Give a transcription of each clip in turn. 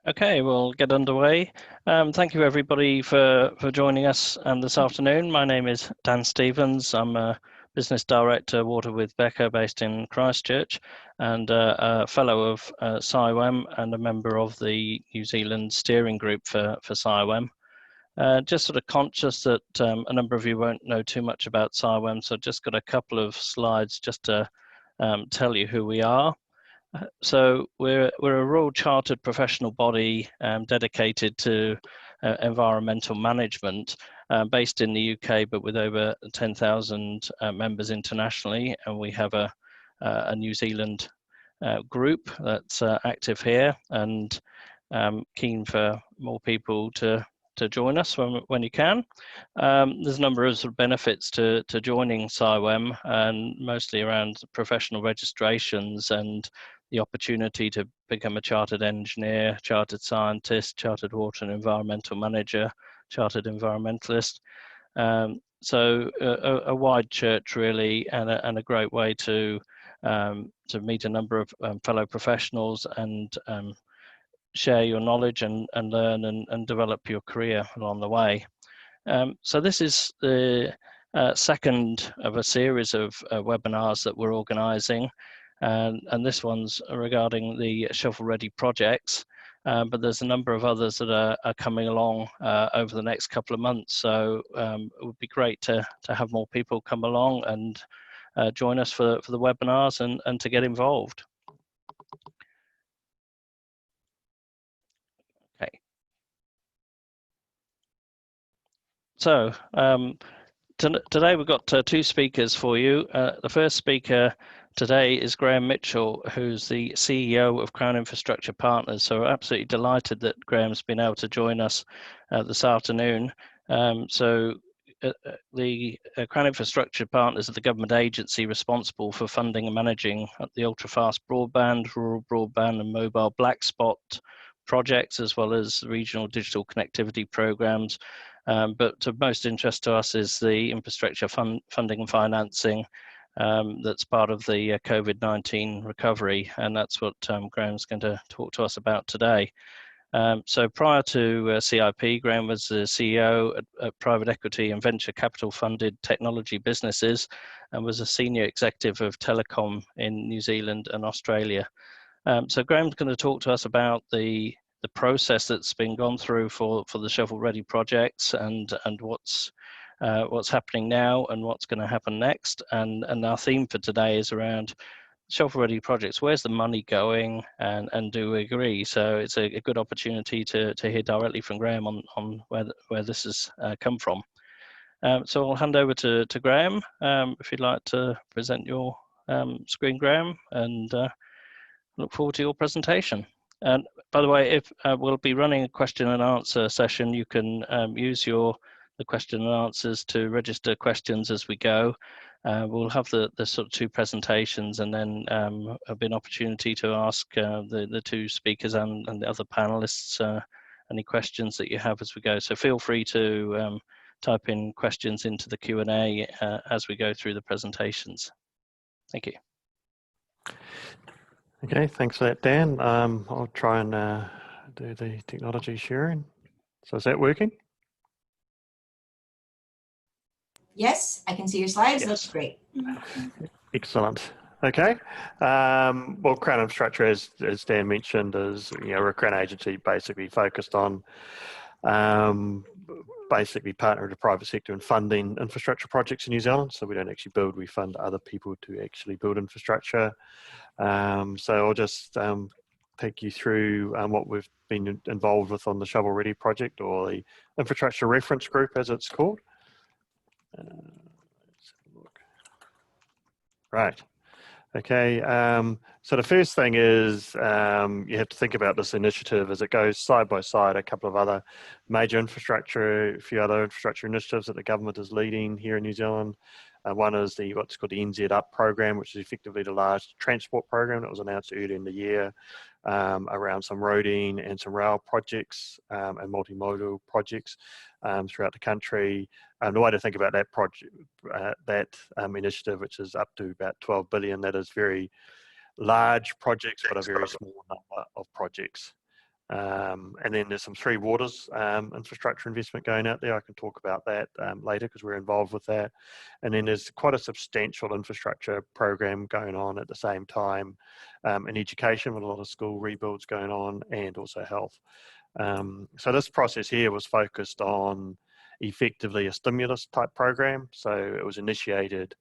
Okay, we'll get underway. Thank you everybody for joining us this afternoon. My name is Dan Stevens. I'm a Business Director, Water with Beca, based in Christchurch, and a fellow of CIWEM and a member of the New Zealand steering group for CIWEM. Just sort of conscious that a number of you won't know too much about CIWEM, so just got a couple of slides just to tell you who we are. So we're a Royal Chartered professional body dedicated to environmental management, based in the UK, but with over 10,000 members internationally, and we have a New Zealand group that's active here, and keen for more people to join us when you can. There's a number of sort of benefits to joining CIWEM, and mostly around professional registrations and the opportunity to become a chartered engineer, chartered scientist, chartered water and environmental manager, chartered environmentalist. So a wide church really, and a great way to meet a number of fellow professionals and share your knowledge and learn and develop your career along the way. So this is the second of a series of webinars that we're organising, and this one's regarding the shovel-ready projects, but there's a number of others that are coming along over the next couple of months. So it would be great to have more people come along and join us for the webinars and to get involved. Okay. So today we've got two speakers for you. The first speaker today is Graham Mitchell, who's the CEO of Crown Infrastructure Partners. So we're absolutely delighted that Graham's been able to join us this afternoon. The Crown Infrastructure Partners are the government agency responsible for funding and managing the ultra-fast broadband, rural broadband and mobile black spot projects, as well as regional digital connectivity programs. But of most interest to us is the infrastructure funding and financing that's part of the COVID-19 recovery, and that's what Graham's going to talk to us about today. So prior to CIP, Graham was the CEO at private equity and venture capital funded technology businesses, and was a senior executive of telecom in New Zealand and Australia. So Graham's going to talk to us about the process that's been gone through for the shovel-ready projects, and what's happening now and what's going to happen next. And our theme for today is around shovel-ready projects. Where's the money going, and do we agree? So it's a good opportunity to hear directly from Graham on where this has come from. So I'll hand over to Graham, if you'd like to present your screen, Graham, and look forward to your presentation. And by the way, if we'll be running a question and answer session, you can use the question and answers to register questions as we go. We'll have the sort of two presentations, and then there'll be an opportunity to ask the two speakers and the other panelists any questions that you have as we go. So feel free to type in questions into the Q&A as we go through the presentations. Thank you. Okay, thanks for that, Dan. I'll try and do the technology sharing. So is that working? Yes, I can see your slides. Yes. Looks great. Excellent. Okay. Well, Crown Infrastructure, as Dan mentioned, is we're a Crown agency basically focused on basically partnering with the private sector in funding infrastructure projects in New Zealand. So we don't actually build; we fund other people to actually build infrastructure. So I'll just take you through what we've been involved with on the shovel-ready project, or the infrastructure reference group, as it's called. Let's have a look. Right. Okay. So the first thing is you have to think about this initiative as it goes side by side a couple of other major infrastructure, a few other infrastructure initiatives that the government is leading here in New Zealand. One is what's called the NZ Up program, which is effectively the large transport program that was announced earlier in the year around some roading and some rail projects and multimodal projects throughout the country. The way to think about that project, initiative, which is up to about 12 billion, that is very large projects, but a very small number of projects. And then there's some Three Waters infrastructure investment going out there. I can talk about that later because we're involved with that. And then there's quite a substantial infrastructure program going on at the same time in education, with a lot of school rebuilds going on, and also health. So this process here was focused on effectively a stimulus type program. So it was initiated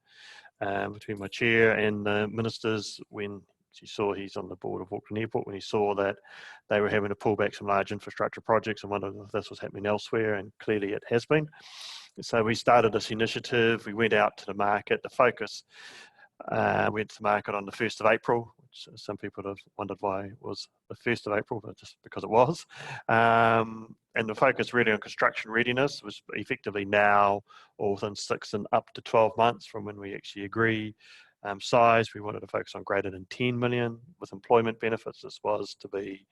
between my chair and the ministers when he saw, he's on the board of Auckland Airport, when he saw that they were having to pull back some large infrastructure projects and wondered if this was happening elsewhere, and clearly it has been. So we started this initiative, we went out to the market. The focus went to market on the 1st of April, which some people have wondered why it was the 1st of April, but just because it was. And the focus really on construction readiness was effectively now, or within 6 and up to 12 months from when we actually agree size. We wanted to focus on greater than 10 million with employment benefits. This was to be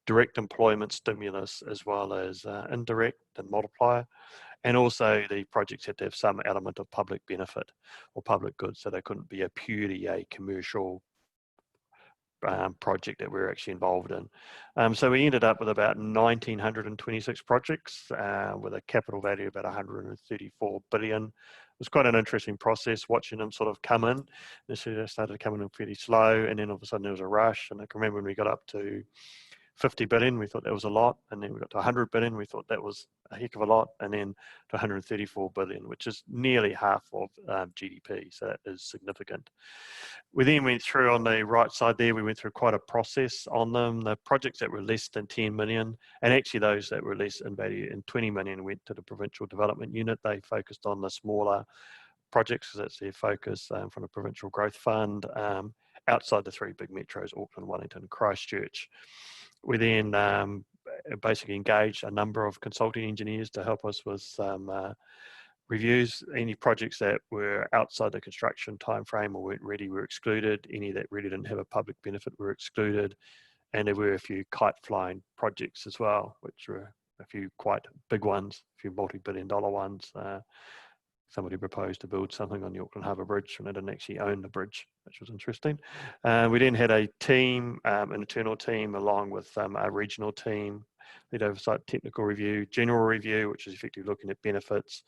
direct employment stimulus as well as indirect and multiplier. And also the projects had to have some element of public benefit or public good, so they couldn't be purely a commercial project that we're actually involved in. So we ended up with about 1,926 projects with a capital value of about 134 billion. It was quite an interesting process watching them sort of come in. Initially they started coming in fairly slow, and then all of a sudden there was a rush. And I can remember when we got up to 50 billion, we thought that was a lot, and then we got to 100 billion, we thought that was a heck of a lot, and then to 134 billion, which is nearly half of GDP, so that is significant. We then went through, on the right side there, we went through quite a process on them. The projects that were less than 10 million, and actually those that were less in value in 20 million, went to the Provincial Development Unit. They focused on the smaller projects because that's their focus from the Provincial Growth Fund, outside the 3 big metros, Auckland, Wellington, Christchurch. We then basically engaged a number of consulting engineers to help us with some reviews. Any projects that were outside the construction timeframe or weren't ready were excluded. Any that really didn't have a public benefit were excluded. And there were a few kite flying projects as well, which were a few quite big ones, a few multi-billion-dollar ones. Somebody proposed to build something on the Auckland Harbour Bridge and they didn't actually own the bridge, which was interesting. We then had a team, an internal team, along with a regional team, lead oversight, technical review, general review, which is effectively looking at benefits.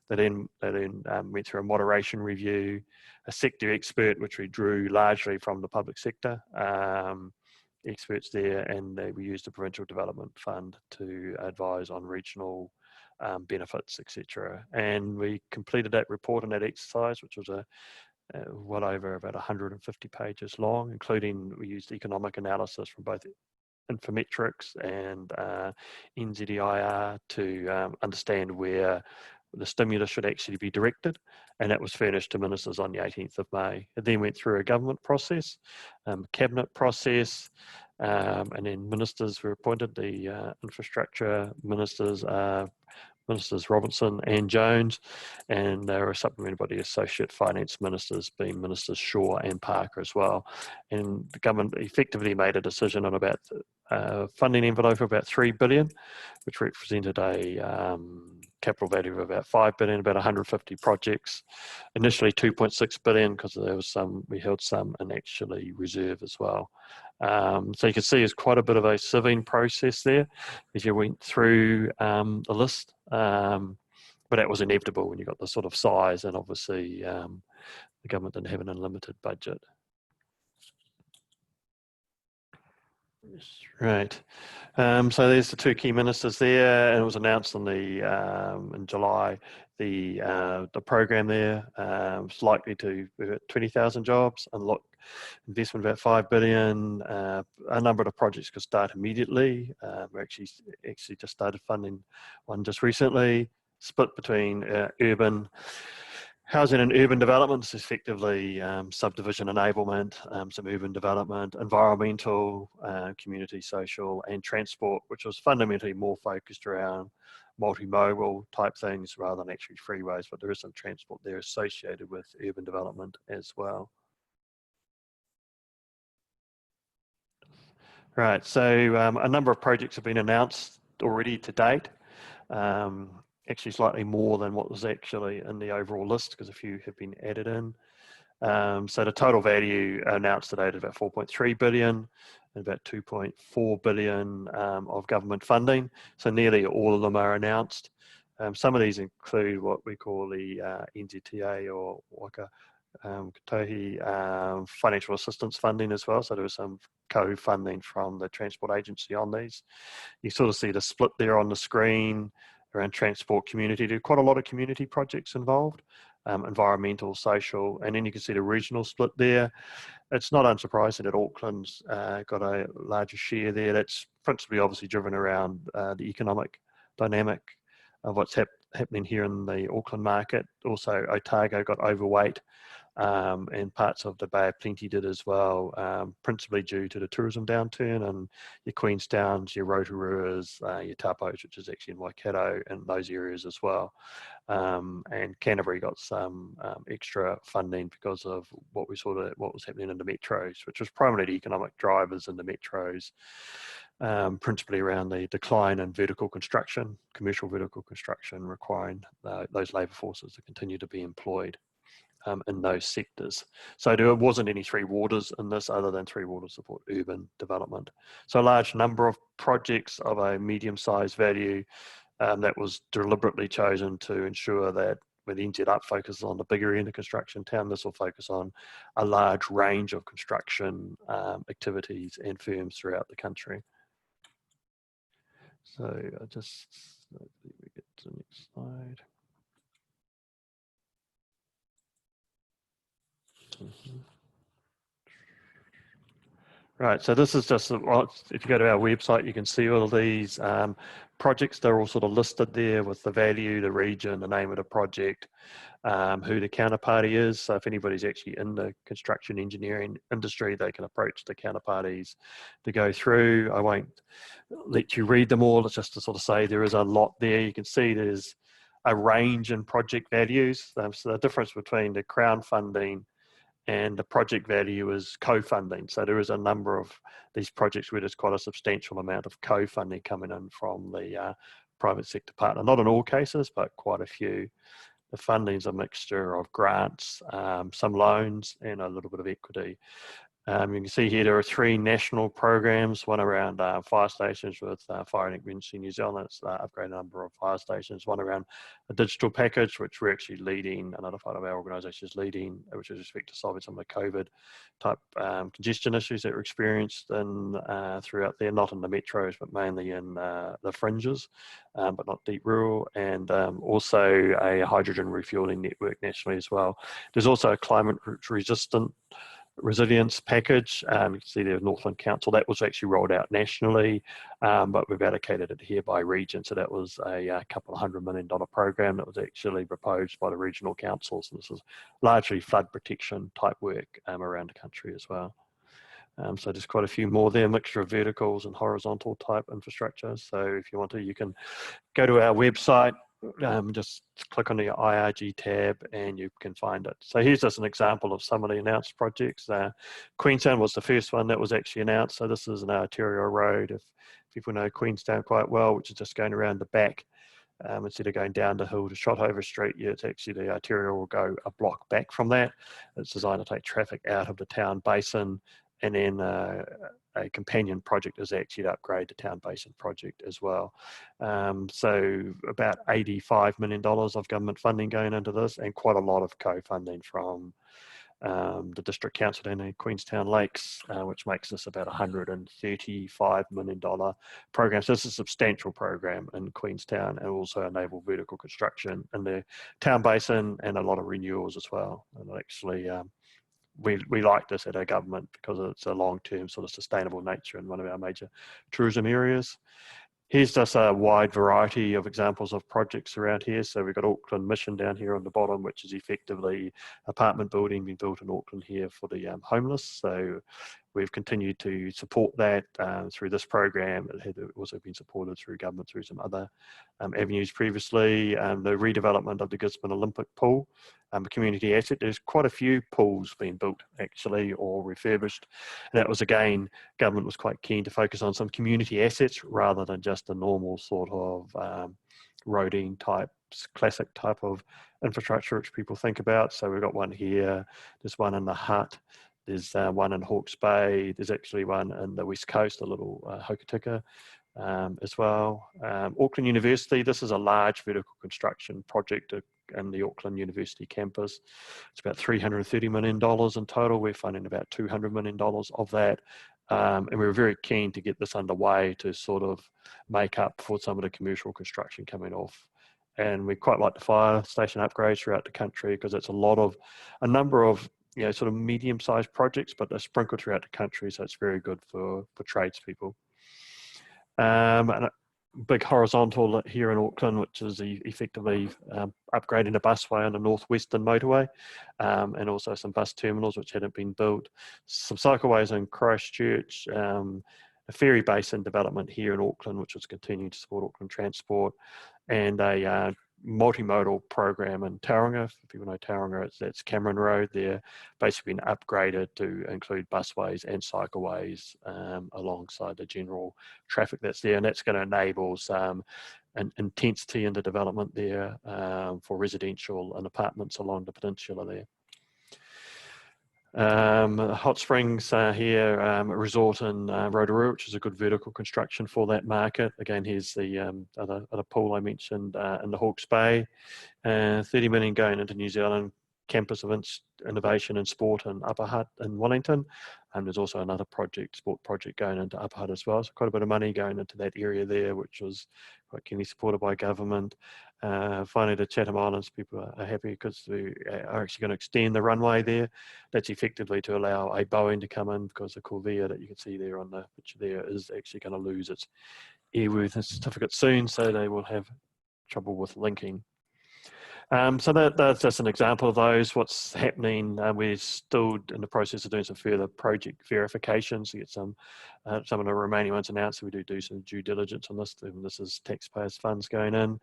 They then went through a moderation review, a sector expert, which we drew largely from the public sector experts there, and we used the Provincial Development Fund to advise on regional benefits, etc. And we completed that report and that exercise, which was well over about 150 pages long, including we used economic analysis from both Infometrics and NZEIR to understand where the stimulus should actually be directed, and that was furnished to ministers on the 18th of May. It then went through a government process, cabinet process, and then ministers were appointed, the infrastructure ministers, Ministers Robinson and Jones, and they were supplemented by the associate finance ministers, being Ministers Shaw and Parker as well. And the government effectively made a decision on about funding envelope of about 3 billion, which represented a capital value of about 5 billion, about 150 projects. Initially 2.6 billion because there was we held some in actually reserve as well. So you can see there's quite a bit of a sieving process there as you went through the list. But that was inevitable when you got the sort of size, and obviously the government didn't have an unlimited budget. Right. So there's the 2 key ministers there, and it was announced on in July. The program there is likely to be about 20,000 jobs, unlock investment about 5 billion. A number of the projects could start immediately. We actually just started funding one just recently, split between urban housing and urban developments, effectively subdivision enablement, some urban development, environmental, community, social, and transport, which was fundamentally more focused around multimodal type things rather than actually freeways, but there is some transport there associated with urban development as well. Right, so a number of projects have been announced already to date. Actually slightly more than what was actually in the overall list because a few have been added in. So the total value announced today is about 4.3 billion. and about 2.4 billion of government funding. So nearly all of them are announced. Some of these include what we call the NZTA or Waka Katohi financial assistance funding as well. So there was some co-funding from the Transport Agency on these. You sort of see the split there on the screen around transport community. There are quite a lot of community projects involved, environmental, social, and then you can see the regional split there. It's not unsurprising that Auckland's got a larger share there. That's principally obviously driven around the economic dynamic of what's happening here in the Auckland market. Also, Otago got overweight, and parts of the Bay of Plenty did as well, principally due to the tourism downturn, and your Queenstowns, your Rotoruas, your Tapos, which is actually in Waikato, and those areas as well. And Canterbury got some extra funding because of what was happening in the metros, which was primarily the economic drivers in the metros, principally around the decline in vertical construction, commercial vertical construction, requiring those labour forces to continue to be employed in those sectors. So there wasn't any three waters in this other than three waters support urban development. So a large number of projects of a medium-sized value that was deliberately chosen to ensure that when the NZ Up focuses on the bigger end of construction town, this will focus on a large range of construction activities and firms throughout the country. So I just, let me get to the next slide. Right, so this is just, if you go to our website, you can see all of these projects. They're all sort of listed there with the value, the region, the name of the project, who the counterparty is. So if anybody's actually in the construction engineering industry, they can approach the counterparties to go through. I won't let you read them all. It's just to sort of say there is a lot there. You can see there's a range in project values. So the difference between the Crown funding and the project value is co-funding. So there is a number of these projects where there's quite a substantial amount of co-funding coming in from the private sector partner. Not in all cases, but quite a few. The funding is a mixture of grants, some loans, and a little bit of equity. You can see here there are three national programs, one around fire stations with Fire and Emergency New Zealand. It's upgrade a number of fire stations, one around a digital package, which we're actually leading, another part of our organisation is leading, which is respect to solving some of the COVID type congestion issues that were experienced throughout there, not in the metros, but mainly in the fringes, but not deep rural, and also a hydrogen refuelling network nationally as well. There's also a climate resistant resilience package. You can see there Northland Council, that was actually rolled out nationally, but we've allocated it here by region. So that was a couple of $100 million program that was actually proposed by the regional councils. And this is largely flood protection type work around the country as well. So there's quite a few more there, a mixture of verticals and horizontal type infrastructure. So if you want to, you can go to our website, just click on the IRG tab and you can find it. So here's just an example of some of the announced projects. Queenstown was the first one that was actually announced. So this is an arterial road, if people know Queenstown quite well, which is just going around the back. Instead of going down the hill to Shotover Street, it's actually the arterial will go a block back from that. It's designed to take traffic out of the town basin, and then a companion project is actually to upgrade the town basin project as well. So about $85 million of government funding going into this, and quite a lot of co-funding from the District Council down in Queenstown Lakes, which makes this about $135 million program. So this is a substantial program in Queenstown, and also enable vertical construction in the town basin and a lot of renewals as well. And actually, we like this at our government because it's a long-term sort of sustainable nature in one of our major tourism areas. Here's just a wide variety of examples of projects around here. So we've got Auckland Mission down here on the bottom, which is effectively apartment building being built in Auckland here for the homeless. So we've continued to support that through this program. It had also been supported through government through some other avenues previously. The redevelopment of the Gisborne Olympic Pool, a community asset. There's quite a few pools being built actually or refurbished. And that was, again, government was quite keen to focus on some community assets rather than just a normal sort of roading type, classic type of infrastructure which people think about. So we've got one here, there's one in the Hut, There's one in Hawke's Bay. There's actually one in the West Coast, a little Hokitika as well. Auckland University, this is a large vertical construction project in the Auckland University campus. It's about $330 million in total. We're funding about $200 million of that. And we were very keen to get this underway to sort of make up for some of the commercial construction coming off. And we quite like the fire station upgrades throughout the country because it's a number of sort of medium-sized projects, but they're sprinkled throughout the country, so it's very good for tradespeople. And a big horizontal here in Auckland, which is effectively upgrading a busway on the northwestern motorway, and also some bus terminals which hadn't been built. Some cycleways in Christchurch, a ferry basin development here in Auckland, which is continuing to support Auckland Transport, and a multimodal program in Tauranga. If people know Tauranga, that's Cameron Road. They're basically been upgraded to include busways and cycleways alongside the general traffic that's there, and that's going to enable some intensity in the development there for residential and apartments along the peninsula there. Hot Springs here, a resort in Rotorua, which is a good vertical construction for that market. Again, here's the other pool I mentioned in the Hawke's Bay. 30 million going into New Zealand campus of innovation and sport in Upper Hutt in Wellington. And there's also another sport project going into Upper Hutt as well. So quite a bit of money going into that area there, which was quite keenly supported by government. Finally, the Chatham Islands, people are happy because we are actually going to extend the runway there. That's effectively to allow a Boeing to come in, because the Corvair that you can see there on the picture there is actually going to lose its airworthiness certificate soon, so they will have trouble with linking. So that's just an example of those. What's happening, we're still in the process of doing some further project verifications to get some of the remaining ones announced. So we do some due diligence on this. This is taxpayers' funds going in.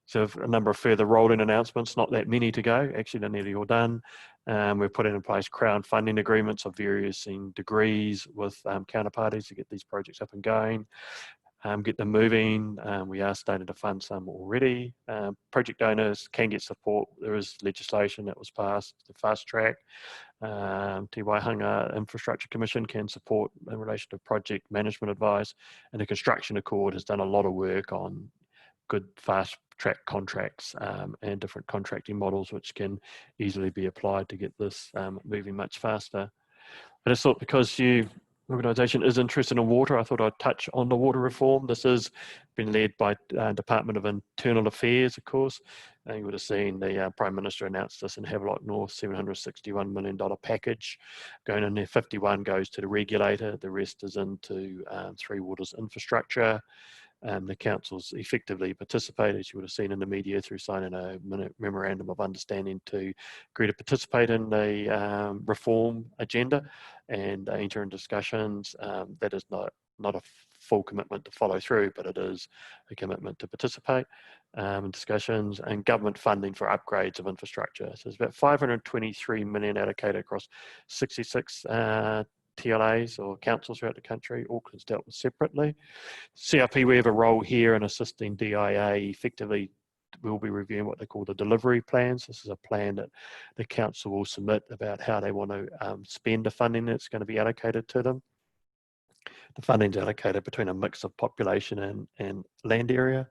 So a number of further rolling announcements, not that many to go. Actually, they're nearly all done. We're putting in place crowdfunding agreements of various degrees with counterparties to get these projects up and going. Get them moving. We are starting to fund some already. Project owners can get support. There is legislation that was passed, the fast track. Te Waihanga Infrastructure Commission can support in relation to project management advice, and the Construction Accord has done a lot of work on good fast track contracts and different contracting models which can easily be applied to get this moving much faster. I just thought, because your organisation is interested in water, I thought I'd touch on the water reform. This has been led by Department of Internal Affairs, of course. You would have seen the Prime Minister announced this in Havelock North, $761 million package going in there. 51 goes to the regulator, the rest is into Three Waters infrastructure. The council's effectively participate, as you would have seen in the media, through signing a memorandum of understanding to agree to participate in the reform agenda and enter in discussions. That is not a full commitment to follow through, but it is a commitment to participate in discussions, and government funding for upgrades of infrastructure. So there's about 523 million allocated across 66 TLAs or councils throughout the country. Auckland's dealt with separately. CIP, we have a role here in assisting DIA. Effectively, we'll be reviewing what they call the delivery plans. This is a plan that the council will submit about how they want to spend the funding that's going to be allocated to them. The funding's allocated between a mix of population and land area.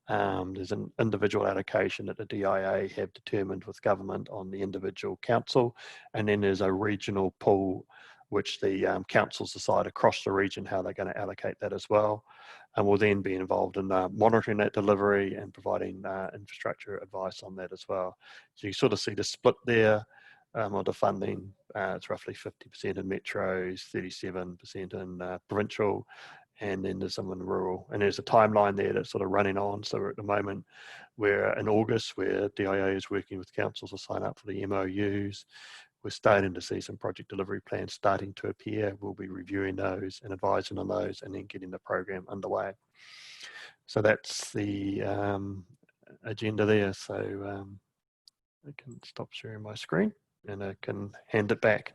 There's an individual allocation that the DIA have determined with government on the individual council, and then there's a regional pool which the councils decide across the region how they're going to allocate that as well. And will then be involved in monitoring that delivery and providing infrastructure advice on that as well. So you sort of see the split there of the funding. It's roughly 50% in metros, 37% in provincial, and then there's some in rural. And there's a timeline there that's sort of running on. So we're at the moment, we're in August, where DIA is working with councils to sign up for the MOUs. We're starting to see some project delivery plans starting to appear. We'll be reviewing those and advising on those, and then getting the program underway. So that's the agenda there. So I can stop sharing my screen and I can hand it back.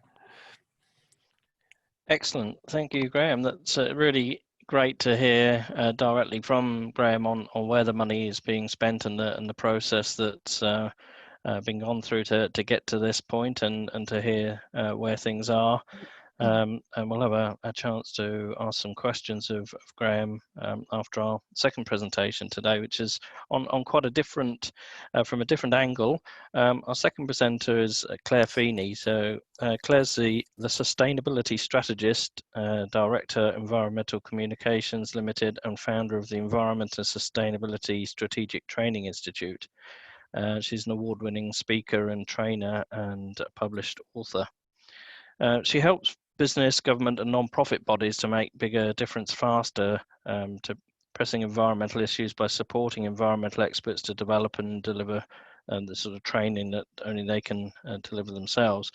Excellent. Thank you, Graham. That's really great to hear directly from Graham on where the money is being spent and the process that's been gone through to get to this point, and to hear where things are. And we'll have a chance to ask some questions of Graham after our second presentation today, which is on quite a different, from a different angle. Our second presenter is Clare Feeney. So Clare's the Sustainability Strategist, Director, Environmental Communications Ltd, and founder of the Environmental Sustainability Strategic Training Institute. She's an award-winning speaker and trainer and published author. She helps business, government and non-profit bodies to make bigger difference faster to pressing environmental issues by supporting environmental experts to develop and deliver the sort of training that only they can deliver themselves.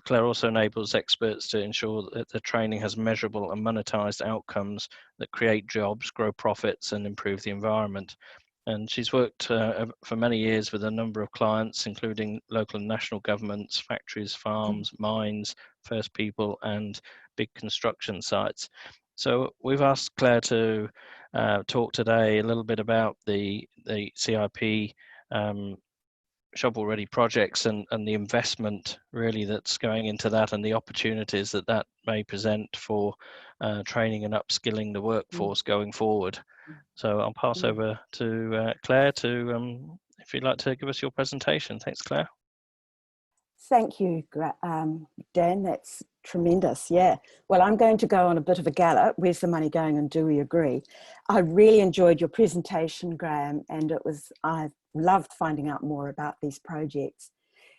Clare also enables experts to ensure that the training has measurable and monetized outcomes that create jobs, grow profits and improve the environment. And she's worked for many years with a number of clients, including local and national governments, factories, farms, mines, First People, and big construction sites. So we've asked Clare to talk today a little bit about the CIP shovel-ready projects and the investment really that's going into that, and the opportunities that may present for training and upskilling the workforce going forward. So I'll pass over to Clare to, if you'd like to give us your presentation. Thanks, Clare. Thank you, Dan. That's tremendous. Yeah. Well, I'm going to go on a bit of a gallop. Where's the money going, and do we agree? I really enjoyed your presentation, Graham, and I loved finding out more about these projects.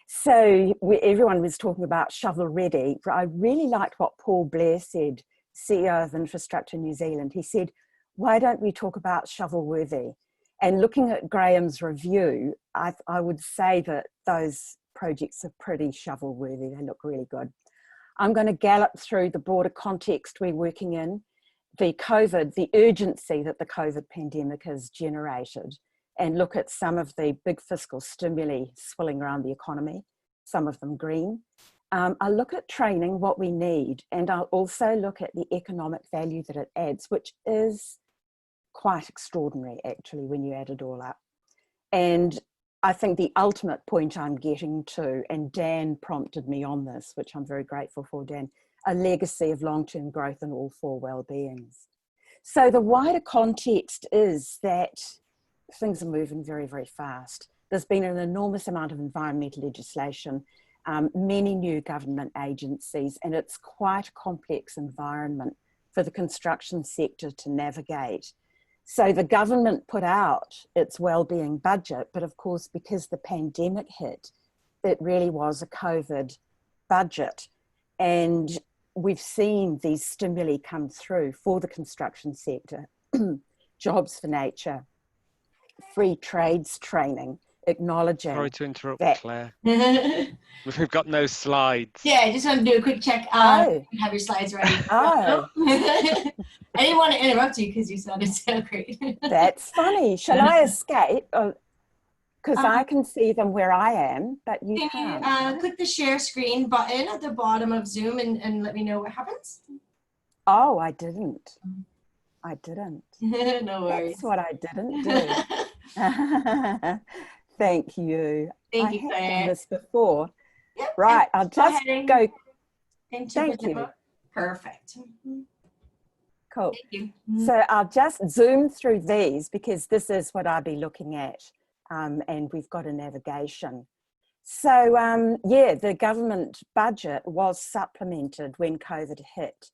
So everyone was talking about shovel ready. I really liked what Paul Blair said, CEO of Infrastructure New Zealand. He said, why don't we talk about shovel worthy? And looking at Graham's review, I would say that those projects are pretty shovel worthy. They look really good. I'm going to gallop through the broader context we're working in, the urgency that the COVID pandemic has generated, and look at some of the big fiscal stimuli swirling around the economy, some of them green. I'll look at training, what we need, and I'll also look at the economic value that it adds, which is quite extraordinary actually when you add it all up. And I think the ultimate point I'm getting to, and Dan prompted me on this, which I'm very grateful for, Dan, a legacy of long-term growth in all four well-beings. So the wider context is that things are moving very, very fast. There's been an enormous amount of environmental legislation, many new government agencies, and it's quite a complex environment for the construction sector to navigate. So the government put out its wellbeing budget, but of course, because the pandemic hit, it really was a COVID budget. And we've seen these stimuli come through for the construction sector, jobs for nature, free trades training, acknowledging. Sorry to interrupt, that, Claire. We've got no slides. Yeah, I just want to do a quick check. You have your slides ready. Oh. I didn't want to interrupt you because you sounded so great. That's funny. Shall I escape? Because I can see them where I am, but you can't. Can you click the share screen button at the bottom of Zoom and let me know what happens? Oh, I didn't. I didn't. No worries. That's what I didn't do. Thank you. Thank you, I have done Claire. this before. Yep. Right, I'll just go. Thank you. Perfect. Cool. Thank you. So I'll just zoom through these because this is what I'll be looking at. And we've got a navigation. So yeah, the government budget was supplemented when COVID hit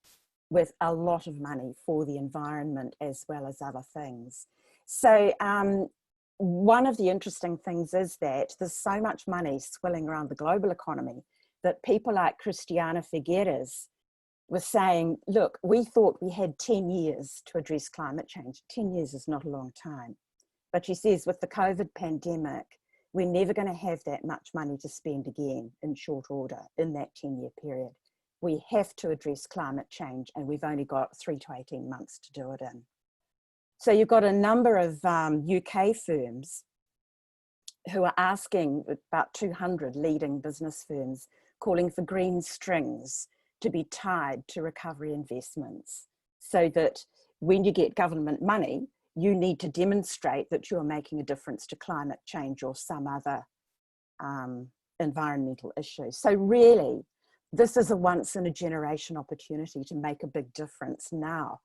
with a lot of money for the environment as well as other things. So one of the interesting things is that there's so much money swirling around the global economy that people like Christiana Figueres was saying, look, we thought we had 10 years to address climate change. 10 years is not a long time. But she says with the COVID pandemic, we're never going to have that much money to spend again in short order in that 10-year period. We have to address climate change, and we've only got 3 to 18 months to do it in. So you've got a number of UK firms who are asking, about 200 leading business firms, calling for green strings to be tied to recovery investments, so that when you get government money, you need to demonstrate that you're making a difference to climate change or some other environmental issues. So really, this is a once in a generation opportunity to make a big difference now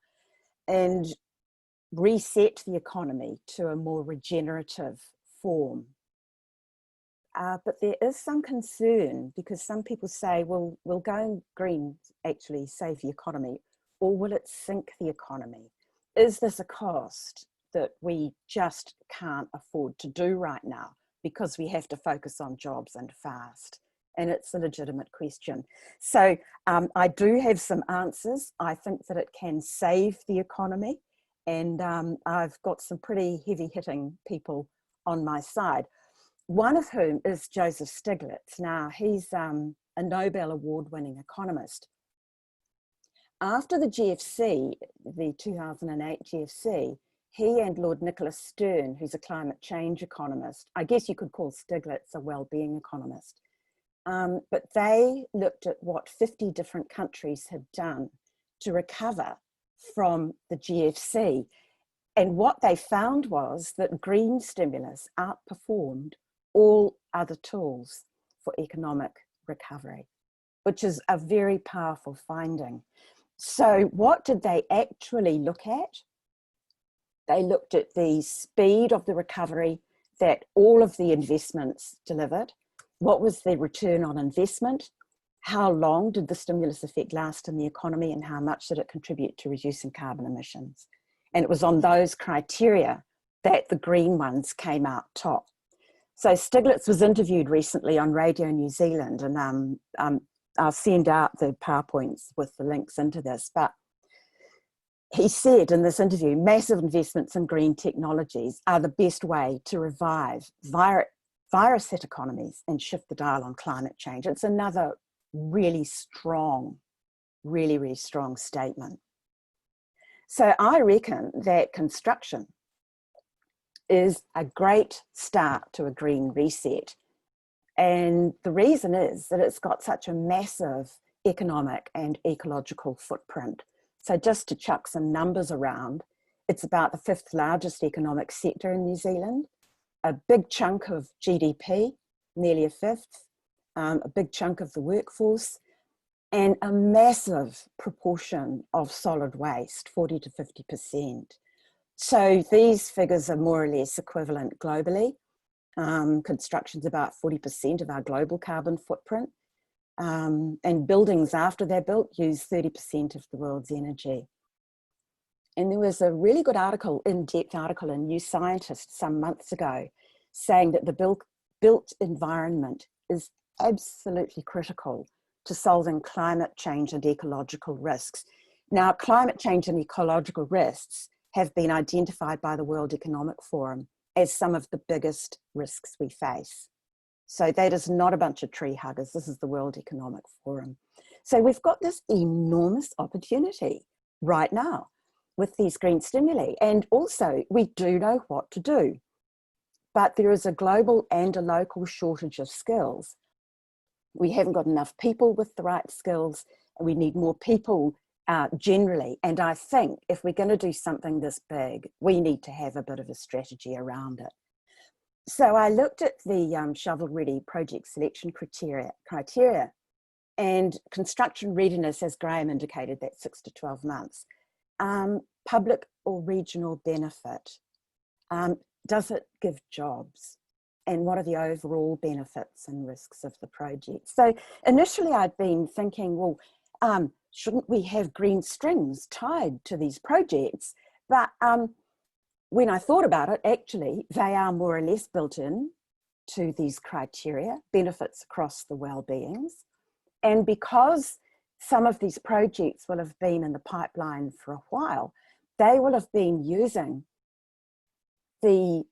and reset the economy to a more regenerative form. But there is some concern because some people say, well, will going green actually save the economy, or will it sink the economy? Is this a cost that we just can't afford to do right now because we have to focus on jobs and fast? And it's a legitimate question. So I do have some answers. I think that it can save the economy, and I've got some pretty heavy hitting people on my side. One of whom is Joseph Stiglitz. Now, he's a Nobel Award-winning economist. After the GFC, the 2008 GFC, he and Lord Nicholas Stern, who's a climate change economist, I guess you could call Stiglitz a well-being economist, but they looked at what 50 different countries had done to recover from the GFC. And what they found was that green stimulus outperformed all other tools for economic recovery, which is a very powerful finding. So what did they actually look at? They looked at the speed of the recovery that all of the investments delivered. What was the return on investment? How long did the stimulus effect last in the economy, and how much did it contribute to reducing carbon emissions? And it was on those criteria that the green ones came out top. So Stiglitz was interviewed recently on Radio New Zealand, and I'll send out the PowerPoints with the links into this, but he said in this interview, massive investments in green technologies are the best way to revive virus-hit economies and shift the dial on climate change. It's another really strong, really strong statement. So I reckon that construction is a great start to a green reset. And the reason is that it's got such a massive economic and ecological footprint. So just to chuck some numbers around, it's about the 5th largest economic sector in New Zealand, a big chunk of GDP, nearly a 5th, a big chunk of the workforce, and a massive proportion of solid waste, 40 to 50%. So these figures are more or less equivalent globally. Construction's about 40% of our global carbon footprint. And buildings after they're built use 30% of the world's energy. And there was a really good article, in-depth article in New Scientist some months ago saying that the built environment is absolutely critical to solving climate change and ecological risks. Now, climate change and ecological risks have been identified by the World Economic Forum as some of the biggest risks we face. So that is not a bunch of tree huggers. This is the World Economic Forum. So we've got this enormous opportunity right now with these green stimuli. And also we do know what to do, but there is a global and a local shortage of skills. We haven't got enough people with the right skills, and we need more people generally. And I think if we're going to do something this big, we need to have a bit of a strategy around it. So I looked at the shovel-ready project selection criteria, and construction readiness, as Graham indicated, that's 6 to 12 months. Public or regional benefit, does it give jobs? And what are the overall benefits and risks of the project? So initially I'd been thinking, well, shouldn't we have green strings tied to these projects? But when I thought about it, actually, they are more or less built in to these criteria, benefits across the well-beings. And because some of these projects will have been in the pipeline for a while, they will have been using the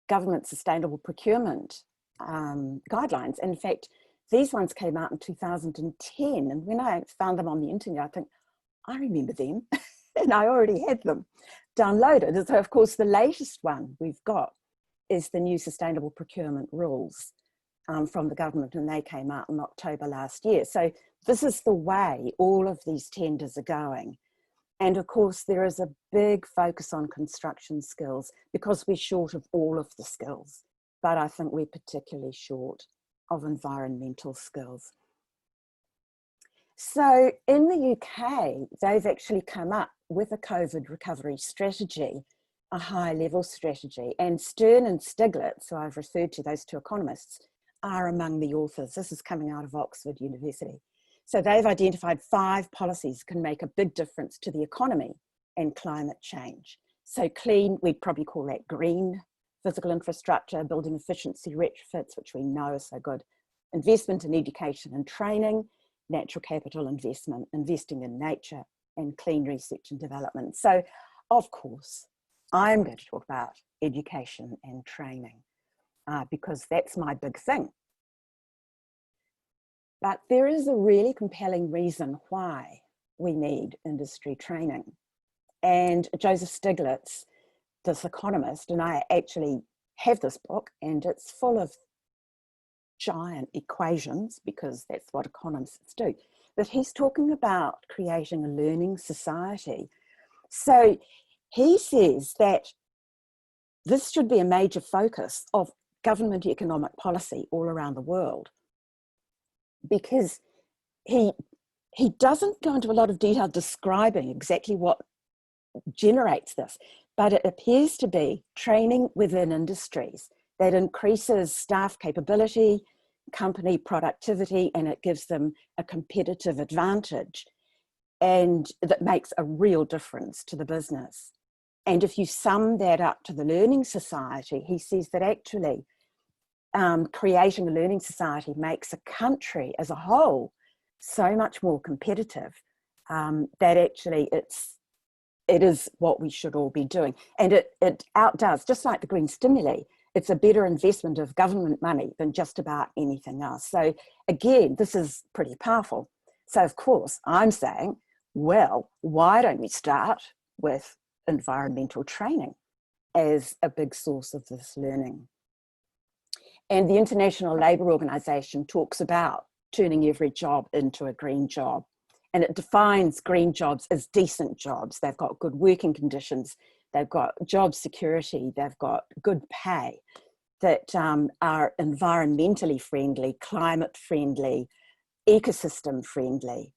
government sustainable procurement guidelines. In fact, these ones came out in 2010. And when I found them on the internet, I think, I remember them. And I already had them downloaded. So of course, the latest one we've got is the new sustainable procurement rules from the government, and they came out in October last year. So this is the way all of these tenders are going. And of course, there is a big focus on construction skills because we're short of all of the skills, but I think we're particularly short of environmental skills. So in the UK, they've actually come up with a COVID recovery strategy, a high-level strategy, and Stern and Stiglitz, so I've referred to those two economists, are among the authors. This is coming out of Oxford University. So they've identified 5 policies can make a big difference to the economy and climate change. So clean, we'd probably call that green, physical infrastructure, building efficiency retrofits, which we know are so good, investment in education and training, natural capital investment, investing in nature, and clean research and development. So, of course, I'm going to talk about education and training because that's my big thing. But there is a really compelling reason why we need industry training. And Joseph Stiglitz, this economist, and I actually have this book, and it's full of giant equations because that's what economists do. But he's talking about creating a learning society. So he says that this should be a major focus of government economic policy all around the world, because he doesn't go into a lot of detail describing exactly what generates this, but it appears to be training within industries that increases staff capability, company productivity, and it gives them a competitive advantage, and that makes a real difference to the business. And if you sum that up to the learning society, he says that actually creating a learning society makes a country as a whole so much more competitive that actually it is what we should all be doing. And it outdoes, just like the green stimuli, it's a better investment of government money than just about anything else. So again, this is pretty powerful. So of course, I'm saying, well, why don't we start with environmental training as a big source of this learning? And the International Labour Organization talks about turning every job into a green job. And it defines green jobs as decent jobs. They've got good working conditions, they've got job security, they've got good pay, that are environmentally friendly, climate friendly, ecosystem friendly,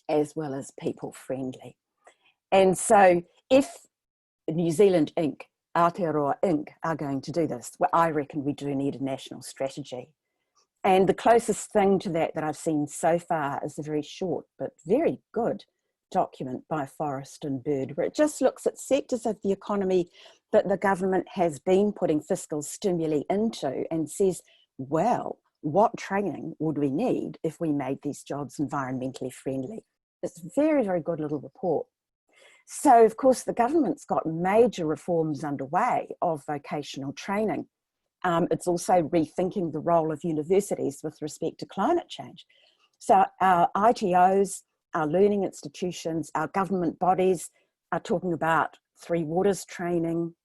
as well as people friendly. And so if New Zealand Inc., Aotearoa Inc. are going to do this, well, I reckon we do need a national strategy. And the closest thing to that I've seen so far is a very short but very good document by Forest and Bird, where it just looks at sectors of the economy that the government has been putting fiscal stimuli into and says, well, what training would we need if we made these jobs environmentally friendly? It's a very, very good little report. So, of course, the government's got major reforms underway of vocational training. It's also rethinking the role of universities with respect to climate change. So our ITOs, our learning institutions, our government bodies are talking about Three Waters training.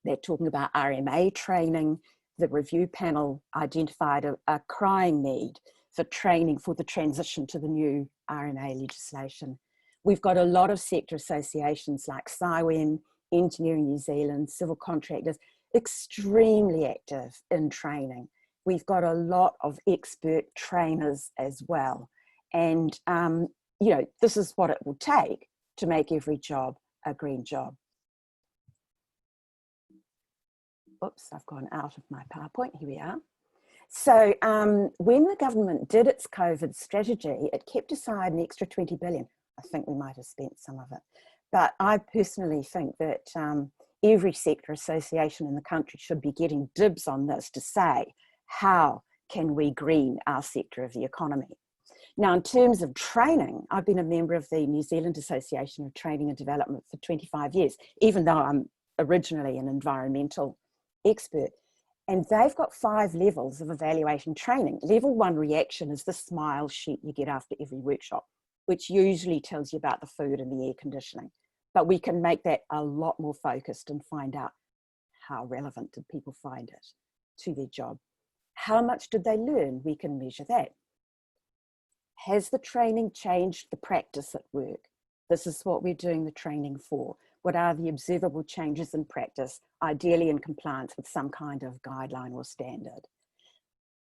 They're talking about RMA training. The review panel identified a crying need for training for the transition to the new RMA legislation. We've got a lot of sector associations like CIWEN, Engineering New Zealand, civil contractors, extremely active in training. We've got a lot of expert trainers as well. And, you know, this is what it will take to make every job a green job. Oops, I've gone out of my PowerPoint, here we are. So when the government did its COVID strategy, it kept aside an extra 20 billion. I think we might have spent some of it. But I personally think that every sector association in the country should be getting dibs on this to say, how can we green our sector of the economy? Now, in terms of training, I've been a member of the New Zealand Association of Training and Development for 25 years, even though I'm originally an environmental expert. And they've got 5 levels of evaluation training. Level 1 reaction is the smile sheet you get after every workshop, which usually tells you about the food and the air conditioning. But we can make that a lot more focused and find out how relevant did people find it to their job. How much did they learn? We can measure that. Has the training changed the practice at work? This is what we're doing the training for. What are the observable changes in practice, ideally in compliance with some kind of guideline or standard?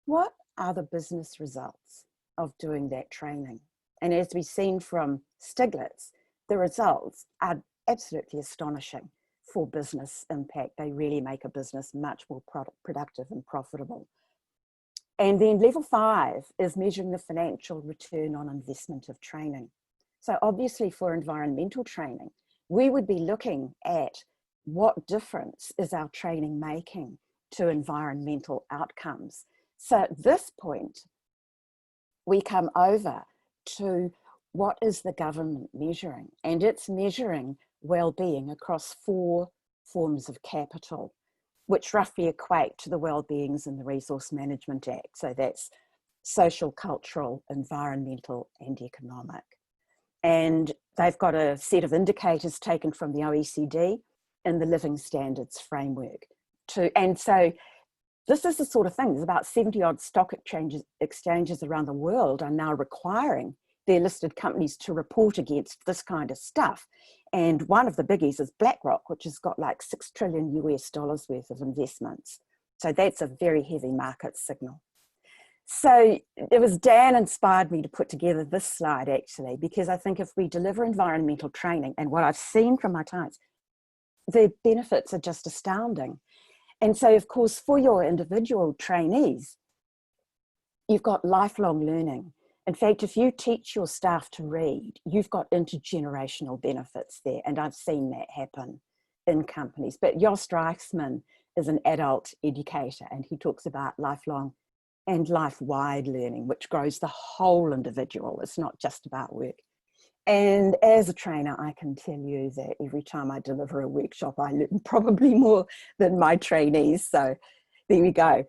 what are the business results of doing that training? And as we've seen from Stiglitz, the results are absolutely astonishing for business impact. They really make a business much more productive and profitable. And then level 5 is measuring the financial return on investment of training. So obviously for environmental training, we would be looking at what difference is our training making to environmental outcomes. So at this point, we come over to what is the government measuring? And it's measuring well-being across 4 forms of capital, which roughly equate to the well-beings in the Resource Management Act. So that's social, cultural, environmental, and economic. And they've got a set of indicators taken from the OECD and the Living Standards Framework. And so this is the sort of thing, there's about 70 odd stock exchanges around the world are now requiring their listed companies to report against this kind of stuff. And one of the biggies is BlackRock, which has got like $6 trillion US worth of investments. So that's a very heavy market signal. So it was Dan inspired me to put together this slide actually, because I think if we deliver environmental training, and what I've seen from my clients, the benefits are just astounding. And so of course, for your individual trainees, you've got lifelong learning. In fact, if you teach your staff to read, you've got intergenerational benefits there. And I've seen that happen in companies. But Jos Reichsman is an adult educator, and he talks about lifelong and life-wide learning, which grows the whole individual. It's not just about work. And as a trainer, I can tell you that every time I deliver a workshop, I learn probably more than my trainees. So there we go.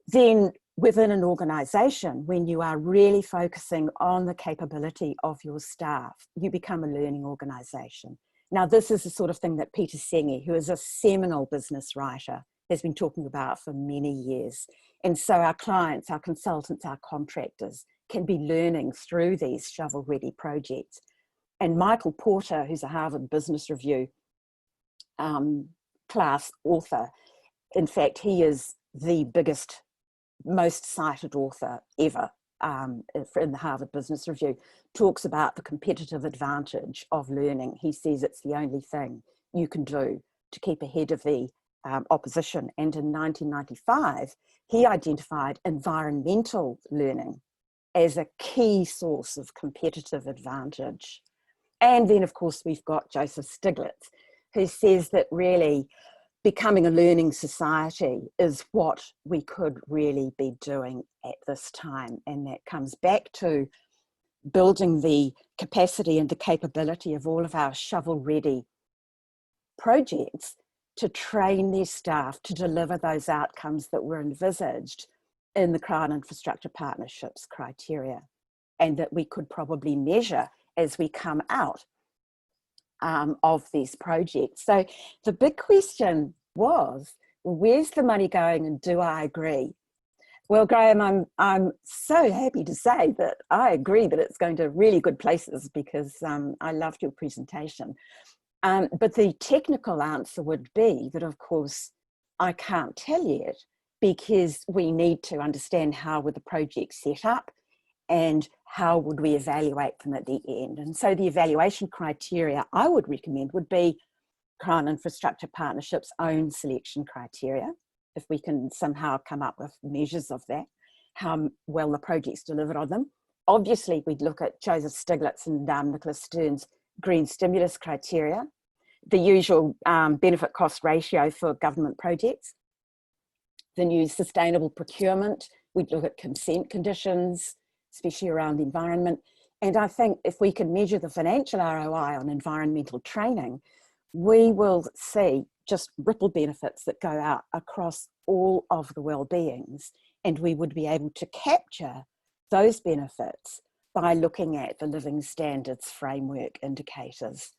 Then within an organization, when you are really focusing on the capability of your staff, you become a learning organization. Now, this is the sort of thing that Peter Senge, who is a seminal business writer, has been talking about for many years. And so our clients, our consultants, our contractors can be learning through these shovel-ready projects. And Michael Porter, who's a Harvard Business Review class author, in fact, he is the biggest, most cited author ever in the Harvard Business Review, talks about the competitive advantage of learning. He says it's the only thing you can do to keep ahead of the opposition. And in 1995, he identified environmental learning as a key source of competitive advantage. And then, of course, we've got Joseph Stiglitz, who says that really becoming a learning society is what we could really be doing at this time. And that comes back to building the capacity and the capability of all of our shovel-ready projects to train their staff to deliver those outcomes that were envisaged in the Crown Infrastructure Partnerships criteria, and that we could probably measure as we come out of these projects. So the big question was, where's the money going and do I agree? Well, Graham, I'm so happy to say that I agree that it's going to really good places, because I loved your presentation. But the technical answer would be that, of course, I can't tell yet, because we need to understand how were the projects set up and how would we evaluate them at the end. And so the evaluation criteria I would recommend would be Crown Infrastructure Partnerships' own selection criteria, if we can somehow come up with measures of that, how well the project's delivered on them. Obviously, we'd look at Joseph Stiglitz and Nicholas Stern's green stimulus criteria, the usual benefit cost ratio for government projects, the new sustainable procurement. We'd look at consent conditions, especially around the environment. And I think if we can measure the financial ROI on environmental training, we will see just ripple benefits that go out across all of the well-beings, and we would be able to capture those benefits by looking at the Living Standards Framework indicators.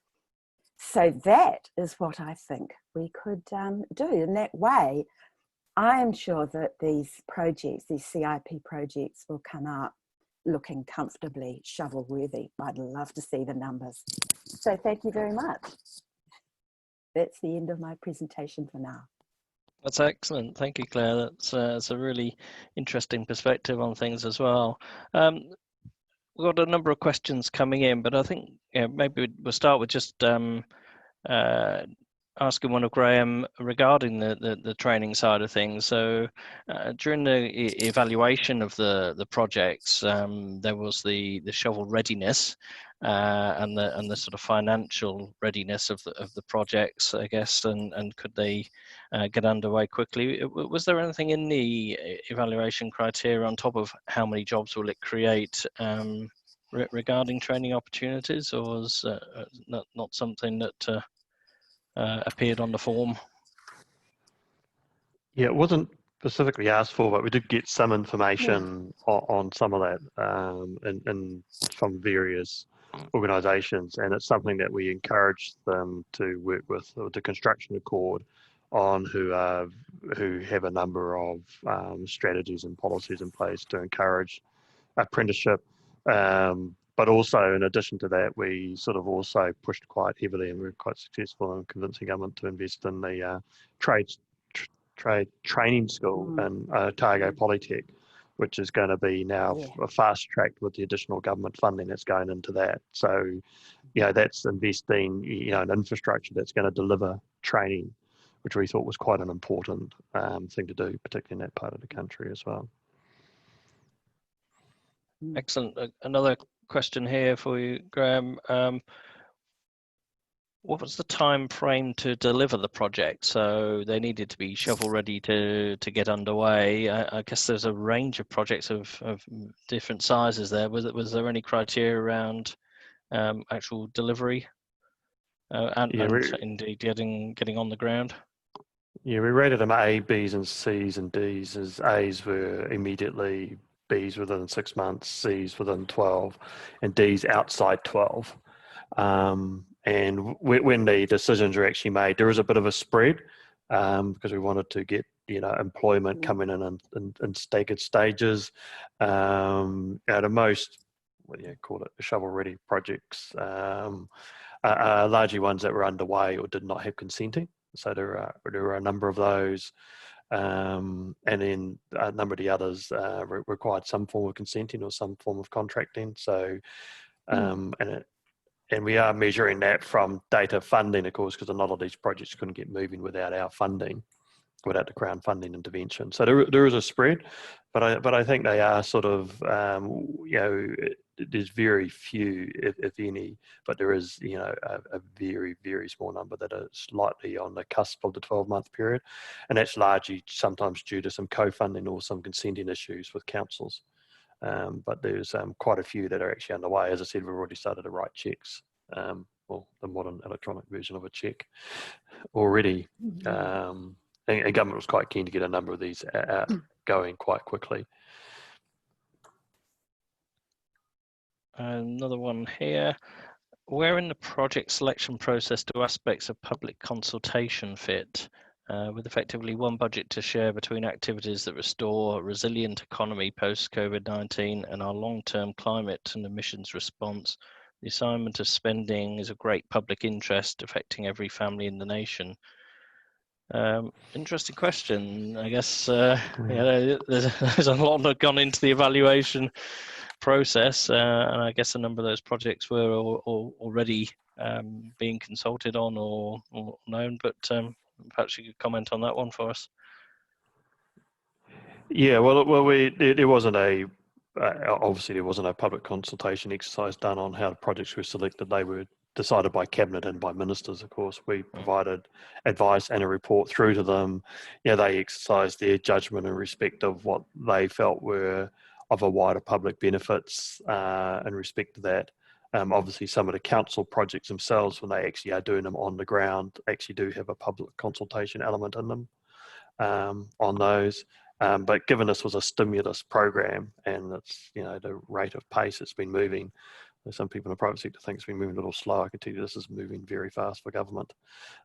So that is what I think we could do. In that way, I am sure that these projects, these CIP projects, will come out looking comfortably shovel-worthy. I'd love to see the numbers. So thank you very much. That's the end of my presentation for now. That's excellent. Thank you, Claire. That's a really interesting perspective on things as well. We've got a number of questions coming in, but I think maybe we'll start with just asking one of Graham regarding the training side of things. So during the evaluation of the projects, there was the shovel readiness and the sort of financial readiness of the projects, I guess, and could they get underway quickly? Was there anything in the evaluation criteria on top of how many jobs will it create regarding training opportunities, or was not something that appeared on the form? Yeah, it wasn't specifically asked for, but we did get some information on some of that from various organisations, and it's something that we encourage them to work with the construction accord on, who have a number of strategies and policies in place to encourage apprenticeship. But also, in addition to that, we sort of also pushed quite heavily, and we were quite successful in convincing government to invest in the trade training school in Otago Polytech, which is going to be now fast tracked with the additional government funding that's going into that. So, that's investing, in infrastructure that's going to deliver training, which we thought was quite an important thing to do, particularly in that part of the country as well. Excellent. Another question here for you, Graham. What was the time frame to deliver the project? So they needed to be shovel ready to get underway. I guess there's a range of projects of different sizes there. Was there any criteria around actual delivery and indeed getting on the ground? Yeah, we rated them A, Bs and Cs and Ds, as As were immediately, Bs within 6 months, Cs within 12, and Ds outside 12. And when the decisions are actually made, there is a bit of a spread because we wanted to get employment coming in staggered stages. The most, call it shovel-ready projects, are largely ones that were underway or did not have consenting. So there are a number of those. And then a number of the others required some form of consenting or some form of contracting. So, and we are measuring that from data funding, of course, because a lot of these projects couldn't get moving without our funding, without the Crown funding intervention. So there is a spread, but I think they are sort of, there's very few, if any, but there is, a very, very small number that are slightly on the cusp of the 12-month period. And that's largely sometimes due to some co-funding or some consenting issues with councils. But there's quite a few that are actually underway. As I said, we've already started to write checks, well, the modern electronic version of a check already. And government was quite keen to get a number of these out going quite quickly. Another one here. Where in the project selection process do aspects of public consultation fit? With effectively one budget to share between activities that restore a resilient economy post-COVID-19 and our long-term climate and emissions response, the assignment of spending is of great public interest affecting every family in the nation. Interesting question. I guess there's a lot that gone into the evaluation process, and I guess a number of those projects were already being consulted on or known, but perhaps you could comment on that one for us. Yeah, well, there wasn't obviously there wasn't a public consultation exercise done on how the projects were selected. They were decided by cabinet and by ministers. Of course, we provided advice and a report through to them. They exercised their judgment in respect of what they felt were of a wider public benefits in respect to that. Obviously, some of the council projects themselves, when they actually are doing them on the ground, actually do have a public consultation element in them on those. But given this was a stimulus program and it's, the rate of pace it's been moving, some people in the private sector think it's been moving a little slow. I can tell you this is moving very fast for government.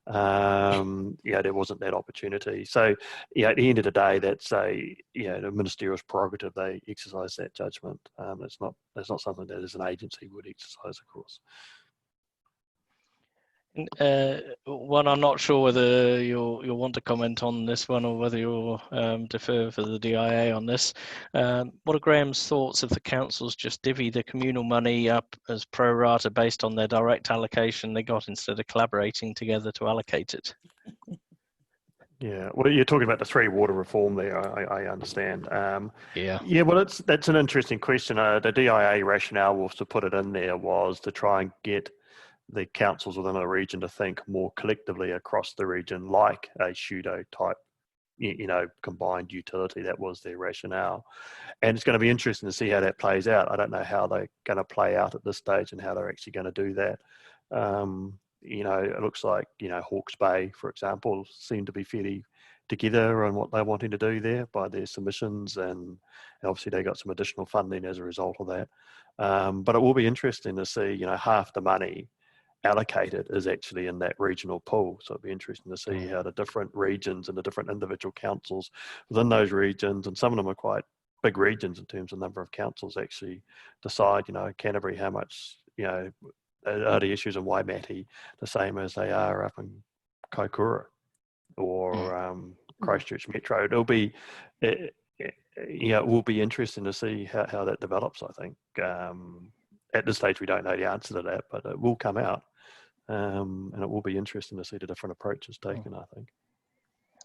There wasn't that opportunity. So, at the end of the day, that's the ministerial prerogative. They exercise that judgment. That's not something that as an agency would exercise, of course. One, I'm not sure whether you'll want to comment on this one or whether you'll defer for the DIA on this. What are Graham's thoughts if the councils just divvy the communal money up as pro rata based on their direct allocation they got instead of collaborating together to allocate it? Yeah, well, you're talking about the 3 water reform there, I understand. Yeah. Yeah, well, that's an interesting question. The DIA rationale was to put it in there was to try and get the councils within a region to think more collectively across the region, like a pseudo type, combined utility. That was their rationale. And it's going to be interesting to see how that plays out. I don't know how they're going to play out at this stage and how they're actually going to do that. It looks like, Hawke's Bay, for example, seem to be fairly together on what they're wanting to do there by their submissions, and obviously they got some additional funding as a result of that. But it will be interesting to see, half the money allocated is actually in that regional pool. So it'll be interesting to see how the different regions and the different individual councils within those regions, and some of them are quite big regions in terms of number of councils, actually decide, Canterbury, how much, are the issues in Waimate the same as they are up in Kaikoura or Christchurch Metro. It'll be, it will be interesting to see how that develops, I think. At this stage, we don't know the answer to that, but it will come out. And it will be interesting to see the different approaches taken, I think.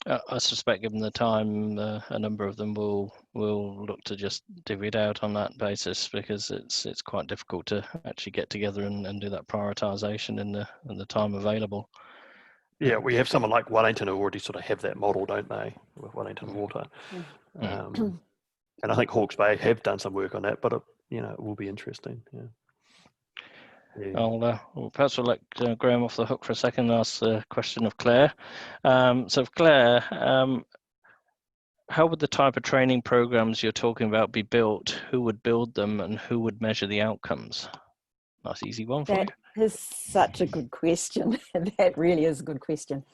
I suspect, given the time, a number of them will look to just divvy it out on that basis, because it's quite difficult to actually get together and do that prioritisation in the time available. Yeah, we have someone like Wellington who already sort of have that model, don't they, with Wellington Water. And I think Hawke's Bay have done some work on that, but it will be interesting. Yeah. Perhaps we'll let Graham off the hook for a second and ask the question of Claire. So Claire, how would the type of training programs you're talking about be built? Who would build them and who would measure the outcomes? Nice easy one for you. That is such a good question. That really is a good question.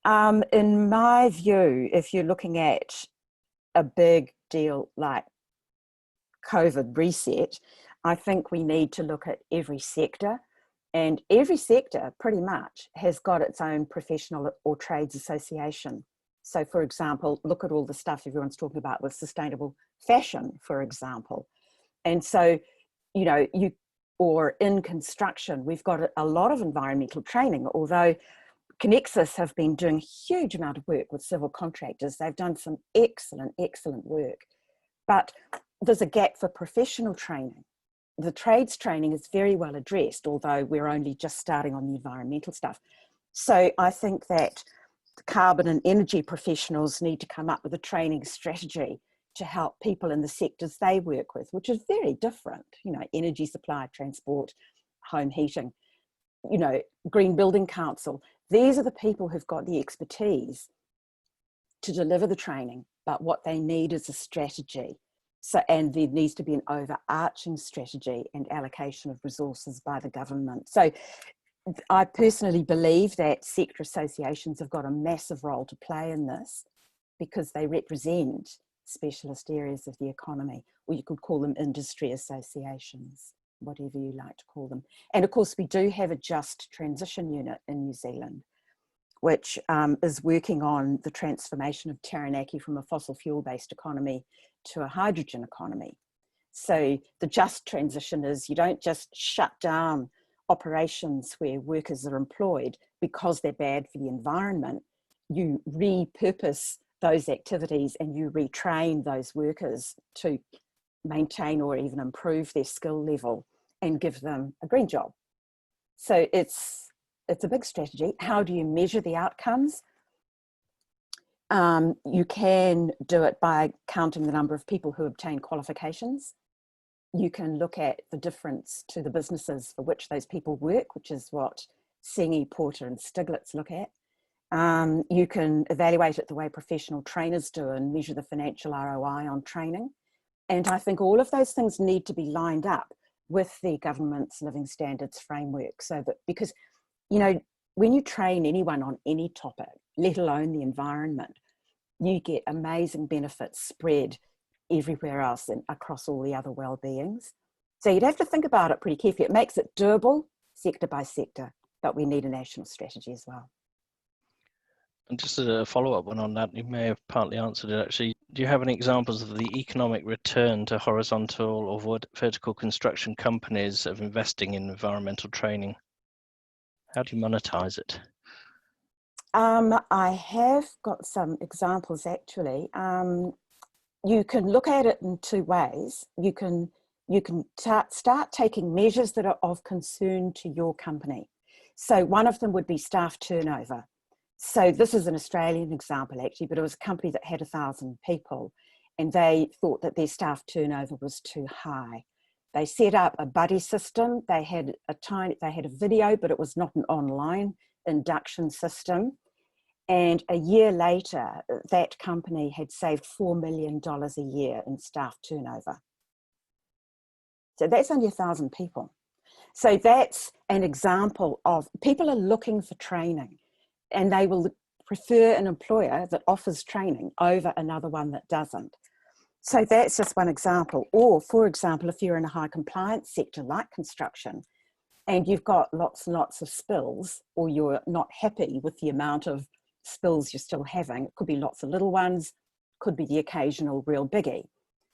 In my view, if you're looking at a big deal like COVID reset, I think we need to look at every sector, and every sector pretty much has got its own professional or trades association. So for example, look at all the stuff everyone's talking about with sustainable fashion, for example. And so, or in construction, we've got a lot of environmental training, although Connexus have been doing a huge amount of work with civil contractors. They've done some excellent work, but there's a gap for professional training. The trades training is very well addressed, although we're only just starting on the environmental stuff. So I think that the carbon and energy professionals need to come up with a training strategy to help people in the sectors they work with, which is very different, energy supply, transport, home heating, Green Building Council. These are the people who've got the expertise to deliver the training, but what they need is a strategy. So, and there needs to be an overarching strategy and allocation of resources by the government. So I personally believe that sector associations have got a massive role to play in this, because they represent specialist areas of the economy, or you could call them industry associations, whatever you like to call them. And of course, we do have a just transition unit in New Zealand, which is working on the transformation of Taranaki from a fossil fuel-based economy to a hydrogen economy. So the just transition is you don't just shut down operations where workers are employed because they're bad for the environment. You repurpose those activities and you retrain those workers to maintain or even improve their skill level and give them a green job. So it's a big strategy. How do you measure the outcomes? You can do it by counting the number of people who obtain qualifications. You can look at the difference to the businesses for which those people work, which is what Sengi, Porter and Stiglitz look at. You can evaluate it the way professional trainers do and measure the financial ROI on training. And I think all of those things need to be lined up with the government's living standards framework, so that, because, when you train anyone on any topic, let alone the environment, you get amazing benefits spread everywhere else and across all the other well-beings. So you'd have to think about it pretty carefully. It makes it doable sector by sector, but we need a national strategy as well. And just as a follow-up one on that, you may have partly answered it actually. Do you have any examples of the economic return to horizontal or vertical construction companies of investing in environmental training? How do you monetize it? I have got some examples actually. You can look at it in two ways. You can start taking measures that are of concern to your company. So one of them would be staff turnover. So this is an Australian example actually, but it was a company that had 1,000 people and they thought that their staff turnover was too high. They set up a buddy system. They had a video, but it was not an online induction system. And a year later, that company had saved $4 million a year in staff turnover. So that's only 1,000 people. So that's an example of people are looking for training and they will prefer an employer that offers training over another one that doesn't. So that's just one example. Or for example, if you're in a high compliance sector like construction and you've got lots and lots of spills, or you're not happy with the amount of spills you're still having, it could be lots of little ones, could be the occasional real biggie.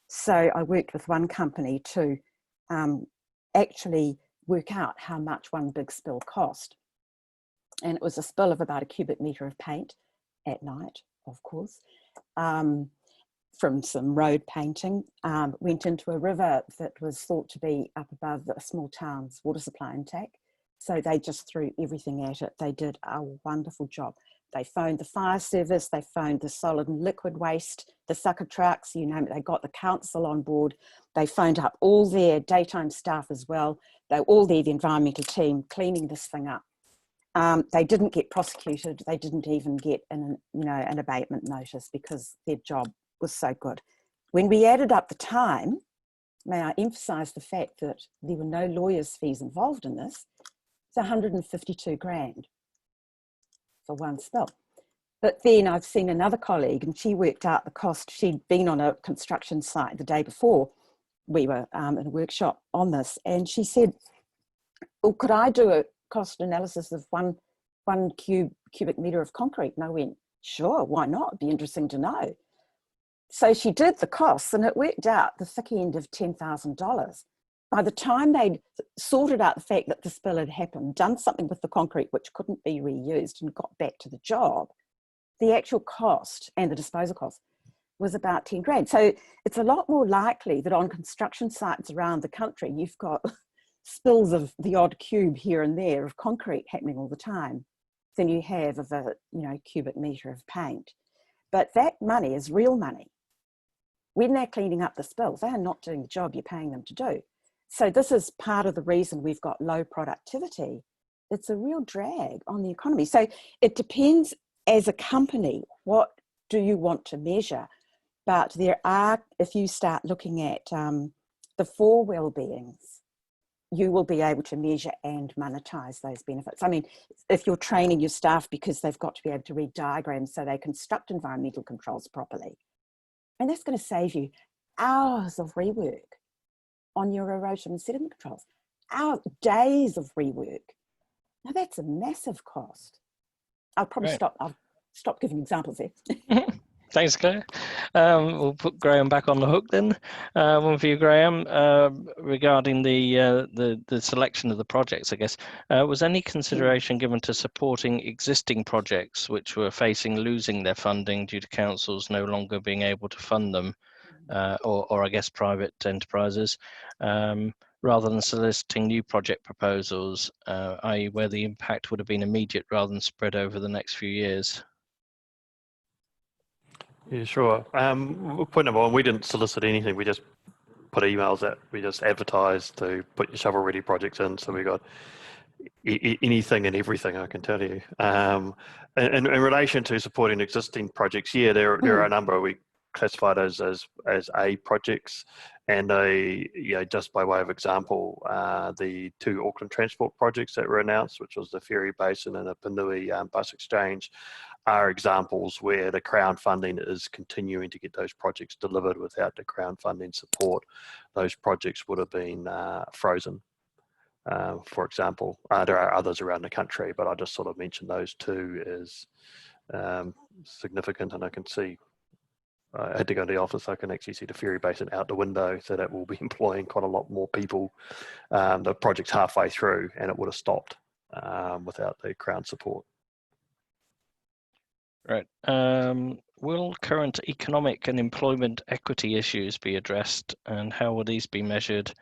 So I worked with one company to actually work out how much one big spill cost. And it was a spill of about a cubic metre of paint at night, of course, from some road painting, went into a river that was thought to be up above a small town's water supply intake. So they just threw everything at it. They did a wonderful job. They phoned the fire service, they phoned the solid and liquid waste, the sucker trucks, you name it. They got the council on board. They phoned up all their daytime staff as well. They were all there, the environmental team, cleaning this thing up. They didn't get prosecuted. They didn't even get an abatement notice because their job was so good. When we added up the time, may I emphasize the fact that there were no lawyers' fees involved in this, it's 152 grand for one spill. But then I've seen another colleague and she worked out the cost. She'd been on a construction site the day before we were in a workshop on this. And she said, well, could I do a cost analysis of one cubic metre of concrete? And I went, sure, why not? It'd be interesting to know. So she did the costs and it worked out the thick end of $10,000. By the time they'd sorted out the fact that the spill had happened, done something with the concrete which couldn't be reused and got back to the job, the actual cost and the disposal cost was about 10 grand. So it's a lot more likely that on construction sites around the country, you've got spills of the odd cube here and there of concrete happening all the time than you have of a cubic metre of paint. But that money is real money. When they're cleaning up the spills, they are not doing the job you're paying them to do. So this is part of the reason we've got low productivity. It's a real drag on the economy. So it depends as a company, what do you want to measure? But there are, if you start looking at the 4 well-beings, you will be able to measure and monetize those benefits. I mean, if you're training your staff because they've got to be able to read diagrams so they construct environmental controls properly, and that's going to save you hours of rework on your erosion and sediment controls, days of rework. Now that's a massive cost. I'll probably I'll stop giving examples there. Thanks, Claire. We'll put Graham back on the hook then. One for you, Graham, regarding the selection of the projects, I guess. Was any consideration given to supporting existing projects which were facing losing their funding due to councils no longer being able to fund them, or I guess private enterprises, rather than soliciting new project proposals, i.e. where the impact would have been immediate rather than spread over the next few years? Yeah, sure. Point number one, we didn't solicit anything. We just put emails out. We just advertised to put your shovel-ready projects in. So we got anything and everything, I can tell you. In relation to supporting existing projects, yeah, there are a number we classified as A projects, and just by way of example, the 2 Auckland transport projects that were announced, which was the Ferry Basin and the Panui bus exchange, are examples where the Crown funding is continuing to get those projects delivered. Without the Crown funding support, those projects would have been frozen. For example. There are others around the country, but I just sort of mentioned those two as significant, and I can see, I had to go to the office, I can actually see the ferry basin out the window, so that will be employing quite a lot more people. The project's halfway through and it would have stopped without the Crown support. Right. Will current economic and employment equity issues be addressed, and how will these be measured?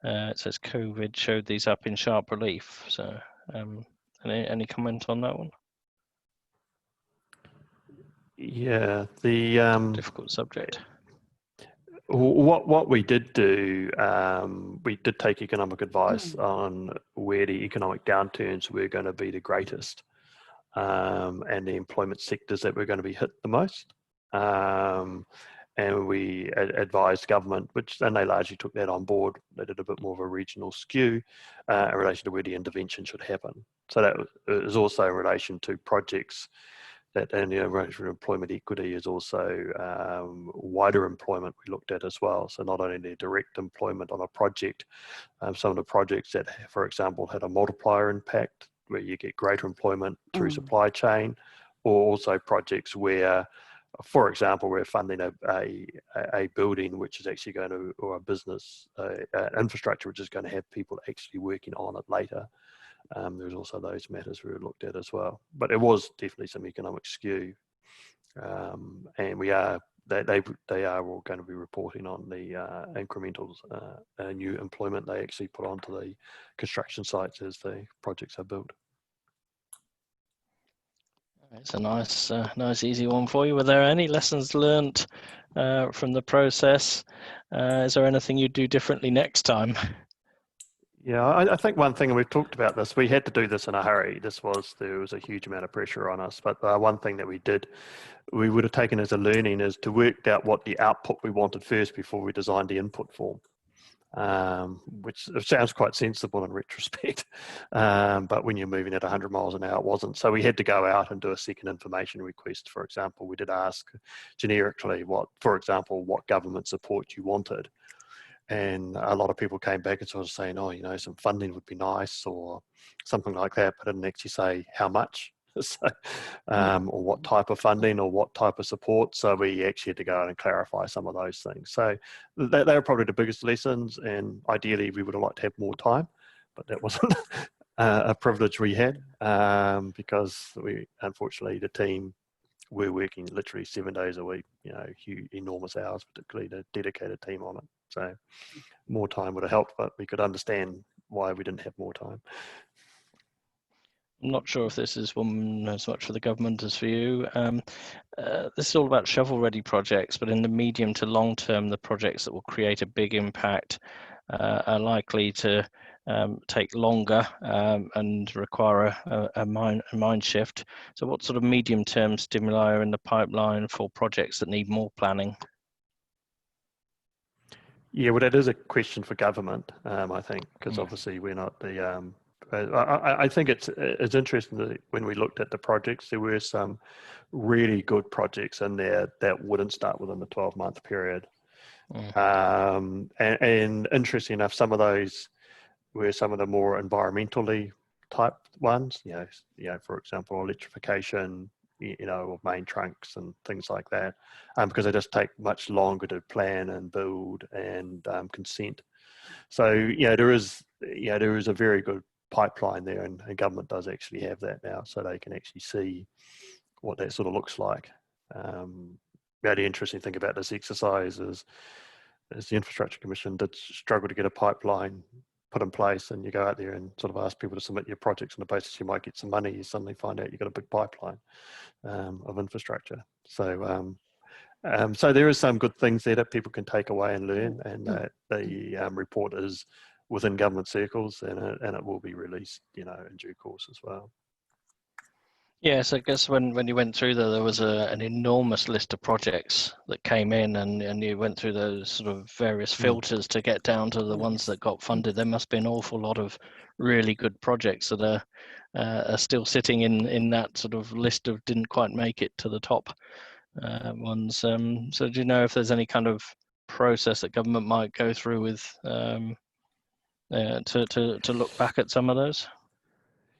It says COVID showed these up in sharp relief. So any comment on that one? Yeah, the Difficult subject. what we did do, we did take economic advice on where the economic downturns were going to be the greatest, and the employment sectors that were going to be hit the most. And we advised government, and they largely took that on board. They did a bit more of a regional skew in relation to where the intervention should happen. So that is also in relation to projects that, and the arrangement for employment equity is also wider employment we looked at as well. So not only the direct employment on a project, some of the projects that, for example, had a multiplier impact where you get greater employment through supply chain, or also projects where, for example, we're funding a building which is actually going to, or a business, infrastructure which is going to have people actually working on it later. There's also those matters we looked at as well. But it was definitely some economic skew, and we are, they are all going to be reporting on the incrementals, new employment they actually put onto the construction sites as the projects are built. It's a nice easy one for you. Were there any lessons learnt from the process? Is there anything you'd do differently next time? Yeah, I think one thing, and we've talked about this, we had to do this in a hurry. There was a huge amount of pressure on us, but one thing that we would have taken as a learning is to work out what the output we wanted first before we designed the input form, which sounds quite sensible in retrospect, but when you're moving at 100 miles an hour, it wasn't. So we had to go out and do a second information request. For example, we did ask generically what government support you wanted. And a lot of people came back and sort of saying, oh, some funding would be nice or something like that, but didn't actually say how much, so, or what type of funding or what type of support. So we actually had to go out and clarify some of those things. So they were probably the biggest lessons, and ideally we would have liked to have more time, but that wasn't a privilege we had, because unfortunately the team were working literally 7 days a week, huge, enormous hours, particularly the dedicated team on it. So more time would have helped, but we could understand why we didn't have more time. I'm not sure if this is one as much for the government as for you. This is all about shovel-ready projects, but in the medium to long term, the projects that will create a big impact are likely to take longer and require a mind shift. So what sort of medium-term stimuli are in the pipeline for projects that need more planning? Yeah, well, that is a question for government, I think, because obviously we're not the. I think it's interesting that when we looked at the projects, there were some really good projects in there that wouldn't start within the 12-month period. And interesting enough, some of those were some of the more environmentally type ones. For example, electrification, of main trunks and things like that, because they just take much longer to plan and build and consent. So there is a very good pipeline there, and government does actually have that now, so they can actually see what that sort of looks like. The interesting thing about this exercise is the Infrastructure Commission did struggle to get a pipeline put in place, and you go out there and sort of ask people to submit your projects on the basis you might get some money, you suddenly find out you've got a big pipeline of infrastructure. So so there is some good things there that people can take away and learn, and the report is within government circles, and it will be released in due course as well. Yes, I guess when you went through there was an enormous list of projects that came in, and you went through those sort of various filters to get down to the ones that got funded. There must be an awful lot of really good projects that are still sitting in that sort of list of didn't quite make it to the top ones. So do you know if there's any kind of process that government might go through with to look back at some of those?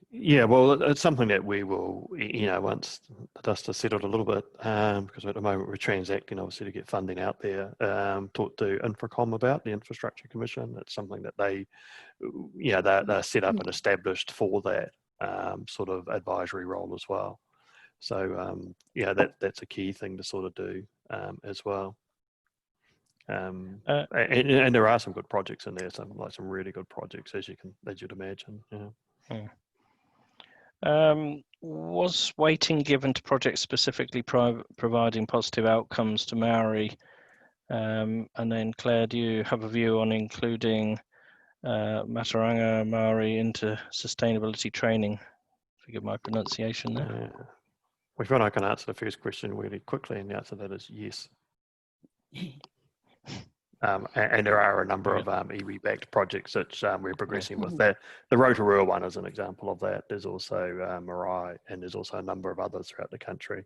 Yeah, well, it's something that we will, once the dust has settled a little bit, because at the moment we're transacting, obviously, to get funding out there, talk to Infracom about, the Infrastructure Commission. It's something that they're set up and established for that sort of advisory role as well. So, that's a key thing to sort of do as well. And there are some good projects in there, some really good projects, as you'd imagine. Yeah. Was weighting given to projects specifically providing positive outcomes to Maori? And then Claire, do you have a view on including Mataranga Maori into sustainability training? Forgive my pronunciation there. We feel I can answer the first question really quickly, and the answer to that is yes. And there are a number of iwi-backed projects that we're progressing with. That the Rotorua one is an example of that. There's also Marae, and there's also a number of others throughout the country.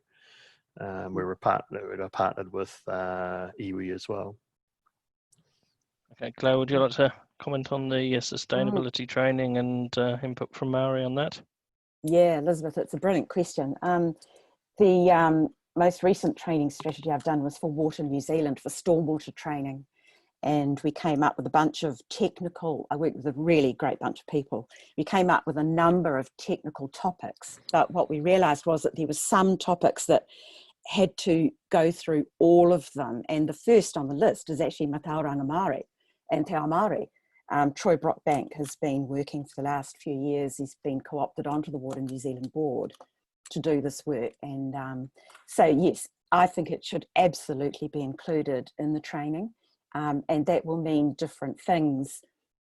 We're partnered with iwi as well. Okay, Claire, would you like to comment on the sustainability training and input from Maori on that? Yeah, Elizabeth, it's a brilliant question. The most recent training strategy I've done was for Water New Zealand, for stormwater training. And we came up with a bunch of I worked with a really great bunch of people. We came up with a number of technical topics, but what we realized was that there were some topics that had to go through all of them. And the first on the list is actually Matauranga Māori and Te Ao Māori. Troy Brockbank has been working for the last few years. He's been co-opted onto the Water New Zealand board to do this work. And so, yes, I think it should absolutely be included in the training. And that will mean different things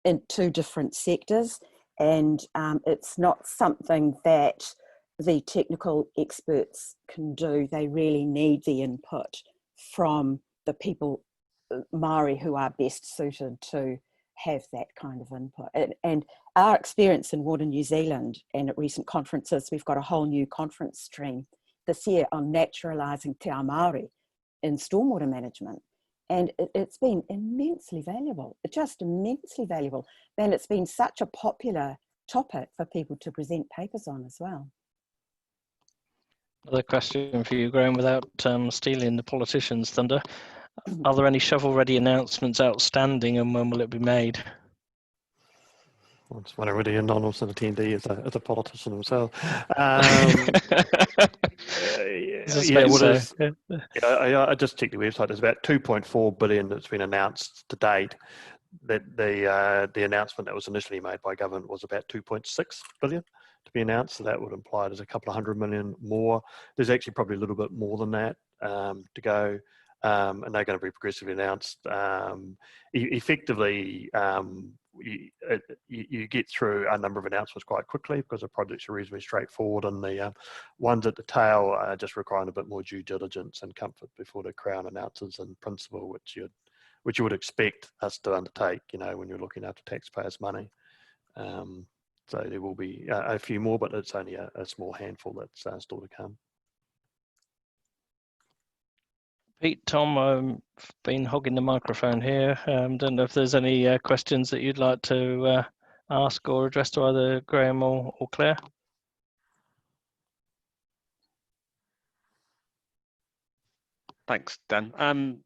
in two different sectors. And it's not something that the technical experts can do. They really need the input from the people, Māori, who are best suited to have that kind of input. And our experience in Water New Zealand and at recent conferences, we've got a whole new conference stream this year on naturalising Te Ao Māori in stormwater management. And it's been immensely valuable, just immensely valuable. And it's been such a popular topic for people to present papers on as well. Another question for you, Graham, without stealing the politicians' thunder. Are there any shovel-ready announcements outstanding, and when will it be made? Well, it's one already anonymous attendee as a politician himself. I just checked the website. There's about 2.4 billion that's been announced to date. That the announcement that was initially made by government was about 2.6 billion to be announced. So that would imply there's a couple of 100 million more. There's actually probably a little bit more than that to go. And they're going to be progressively announced. Effectively, you get through a number of announcements quite quickly because the projects are reasonably straightforward, and the ones at the tail are just requiring a bit more due diligence and comfort before the Crown announces in principle, which you would expect us to undertake, when you're looking after taxpayers' money. So there will be a few more, but it's only a small handful that's still to come. Pete, Tom, I've been hogging the microphone here. Don't know if there's any questions that you'd like to ask or address to either Graham or Claire. Thanks, Dan.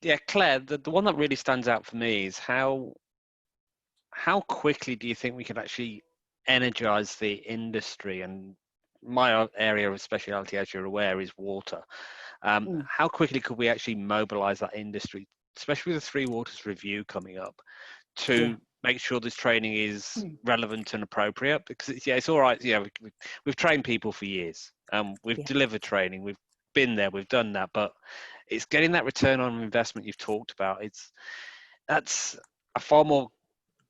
Yeah, Claire, the one that really stands out for me is how quickly do you think we can actually energize the industry? And my area of speciality, as you're aware, is water. How quickly could we actually mobilize that industry, especially with the Three Waters Review coming up, to make sure this training is relevant and appropriate? Because it's all right. Yeah, we've trained people for years. We've delivered training. We've been there. We've done that. But it's getting that return on investment you've talked about. That's a far more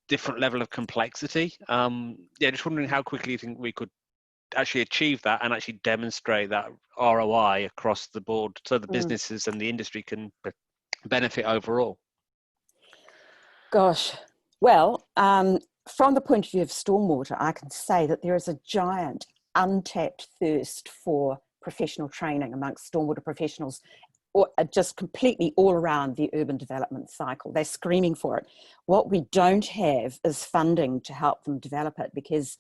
different level of complexity. Just wondering how quickly you think we could actually achieve that and actually demonstrate that ROI across the board so the businesses and the industry can benefit overall. Gosh, well, from the point of view of stormwater, I can say that there is a giant untapped thirst for professional training amongst stormwater professionals just completely all around the urban development cycle. They're screaming for it. What we don't have is funding to help them develop it, because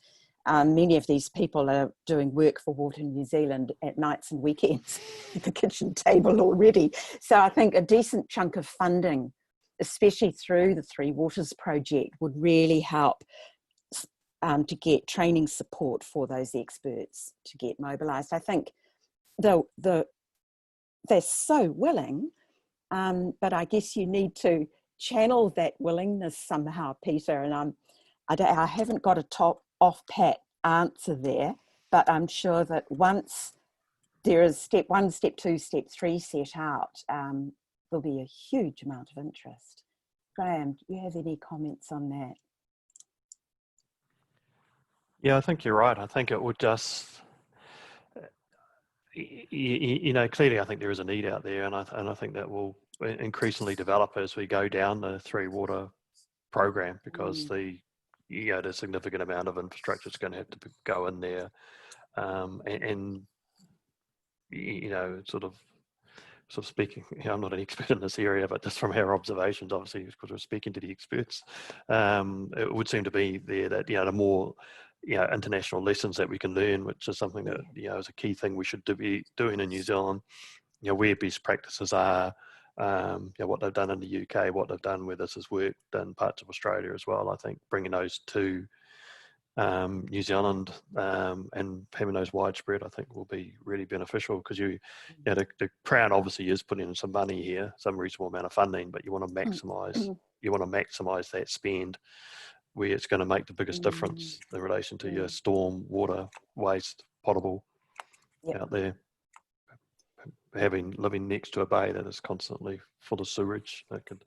many of these people are doing work for Water New Zealand at nights and weekends at the kitchen table already. So I think a decent chunk of funding, especially through the Three Waters project, would really help to get training support for those experts to get mobilised. I think they're so willing, but I guess you need to channel that willingness somehow, Peter. And I haven't got a top off pat answer there, but I'm sure that once there is step 1, step 2, step 3 set out, there'll be a huge amount of interest. Graham, do you have any comments on that? Yeah, I think you're right. I think it would just, you know, clearly I think there is a need out there, and I think that will increasingly develop as we go down the Three Water program, because the significant amount of infrastructure is going to have to go in there, and you know, sort of speaking, I'm not an expert in this area, but just from our observations, obviously, because we're speaking to the experts, it would seem to be there that, the more, international lessons that we can learn, which is something that, is a key thing we should be doing in New Zealand, where best practices are, what they've done in the UK, what they've done where this has worked in parts of Australia as well. I think bringing those to New Zealand and having those widespread, I think will be really beneficial, because the Crown obviously is putting in some money here, some reasonable amount of funding, but you want to maximise that spend where it's going to make the biggest difference in relation to your storm, water, waste, potable out there. Living next to a bay that is constantly full of sewage, that could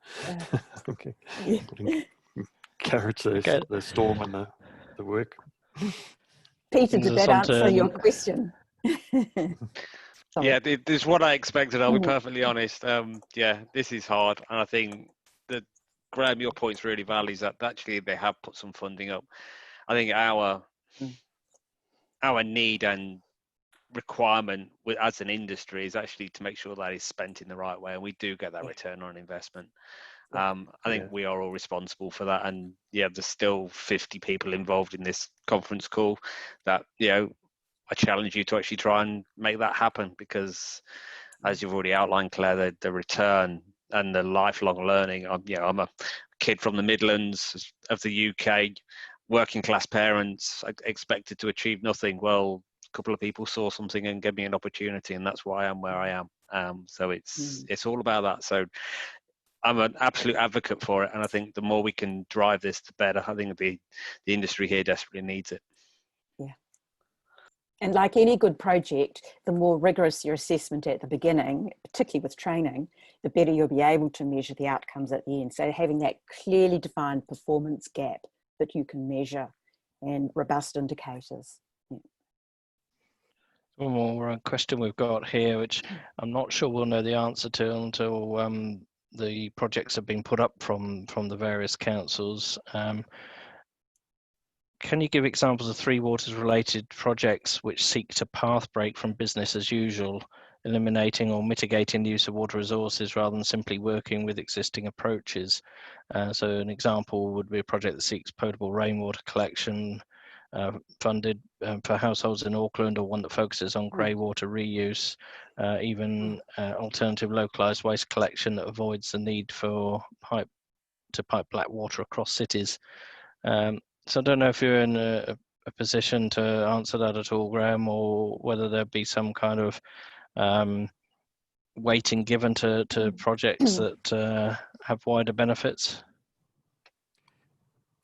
encourage the storm and the work. Peter, did that answer your question? Yeah, this is what I expected. I'll be perfectly honest. This is hard, and I think that, Graham, your point's really valid. Is that actually they have put some funding up. I think our need and requirement as an industry is actually to make sure that is spent in the right way, and we do get that return on investment. I think we are all responsible for that, and there's still 50 people involved in this conference call that I challenge you to actually try and make that happen, because as you've already outlined, Claire, the return and the lifelong learning. I'm a kid from the Midlands of the UK, working class parents, expected to achieve nothing. Well, a couple of people saw something and gave me an opportunity, and that's why I am where I am. So it's all about that. So I'm an absolute advocate for it, and I think the more we can drive this, the better. I think the industry here desperately needs it. Yeah. And like any good project, the more rigorous your assessment at the beginning, particularly with training, the better you'll be able to measure the outcomes at the end. So having that clearly defined performance gap that you can measure and robust indicators. One more question we've got here, which I'm not sure we'll know the answer to until the projects have been put up from the various councils. Can you give examples of Three Waters related projects which seek to path break from business as usual, eliminating or mitigating the use of water resources rather than simply working with existing approaches? So an example would be a project that seeks potable rainwater collection funded for households in Auckland, or one that focuses on grey water reuse, even alternative localised waste collection that avoids the need for pipe black water across cities. So I don't know if you're in a position to answer that at all, Graham, or whether there'd be some kind of weighting given to projects that have wider benefits.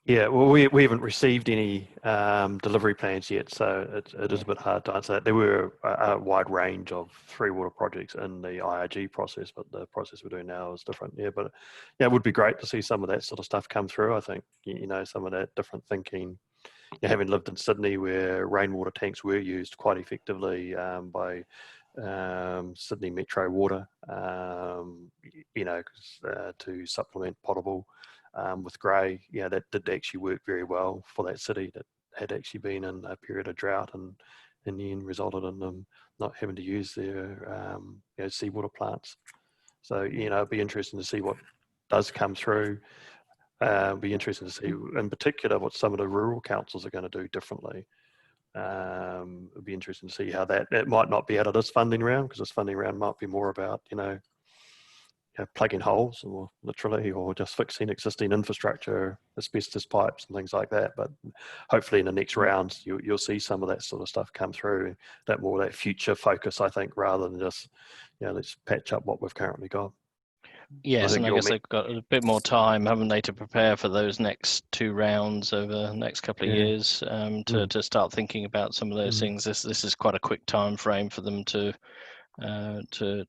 Yeah, well, we haven't received any delivery plans yet, so it is a bit hard to answer that. There were a wide range of Three Water projects in the IRG process, but the process we're doing now is different. Yeah, but it would be great to see some of that sort of stuff come through. I think, some of that different thinking. Having lived in Sydney, where rainwater tanks were used quite effectively by Sydney Metro Water, to supplement potable with grey, that did actually work very well for that city that had actually been in a period of drought and in the end resulted in them not having to use their seawater plants. So, it'd be interesting to see what does come through. Be interesting to see, in particular, what some of the rural councils are going to do differently. It'd be interesting to see how that might not be out of this funding round, because this funding round might be more about, plugging holes, or literally, or just fixing existing infrastructure, asbestos pipes and things like that. But hopefully in the next rounds, you'll see some of that sort of stuff come through, that future focus, I think, rather than just, let's patch up what we've currently got. Yes, and I guess they've got a bit more time, haven't they, to prepare for those next 2 rounds over the next couple of years, to start thinking about some of those things. This is quite a quick time frame for them to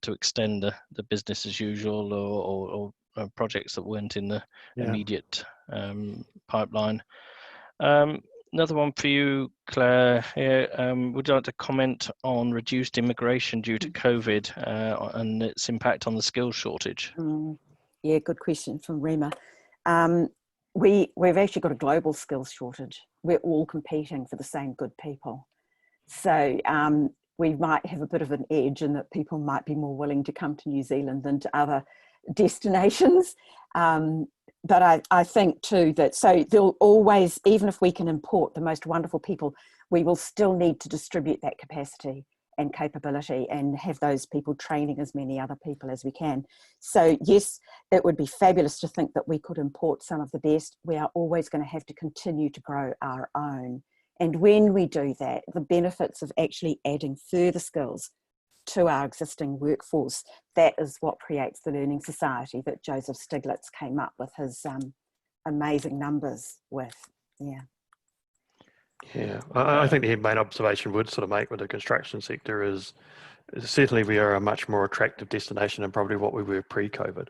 extend the business as usual or projects that weren't in the immediate pipeline. Another one for you, Claire, here. Would you like to comment on reduced immigration due to COVID and its impact on the skills shortage? Yeah, good question from Rima. We've actually got a global skills shortage. We're all competing for the same good people. So we might have a bit of an edge in that people might be more willing to come to New Zealand than to other destinations. But I think too that, so there'll always, even if we can import the most wonderful people, we will still need to distribute that capacity and capability and have those people training as many other people as we can. So yes, it would be fabulous to think that we could import some of the best. We are always going to have to continue to grow our own. And when we do that, the benefits of actually adding further skills to our existing workforce, that is what creates the learning society that Joseph Stiglitz came up with his amazing numbers with. I think the main observation would sort of make with the construction sector is certainly we are a much more attractive destination than probably what we were pre-COVID,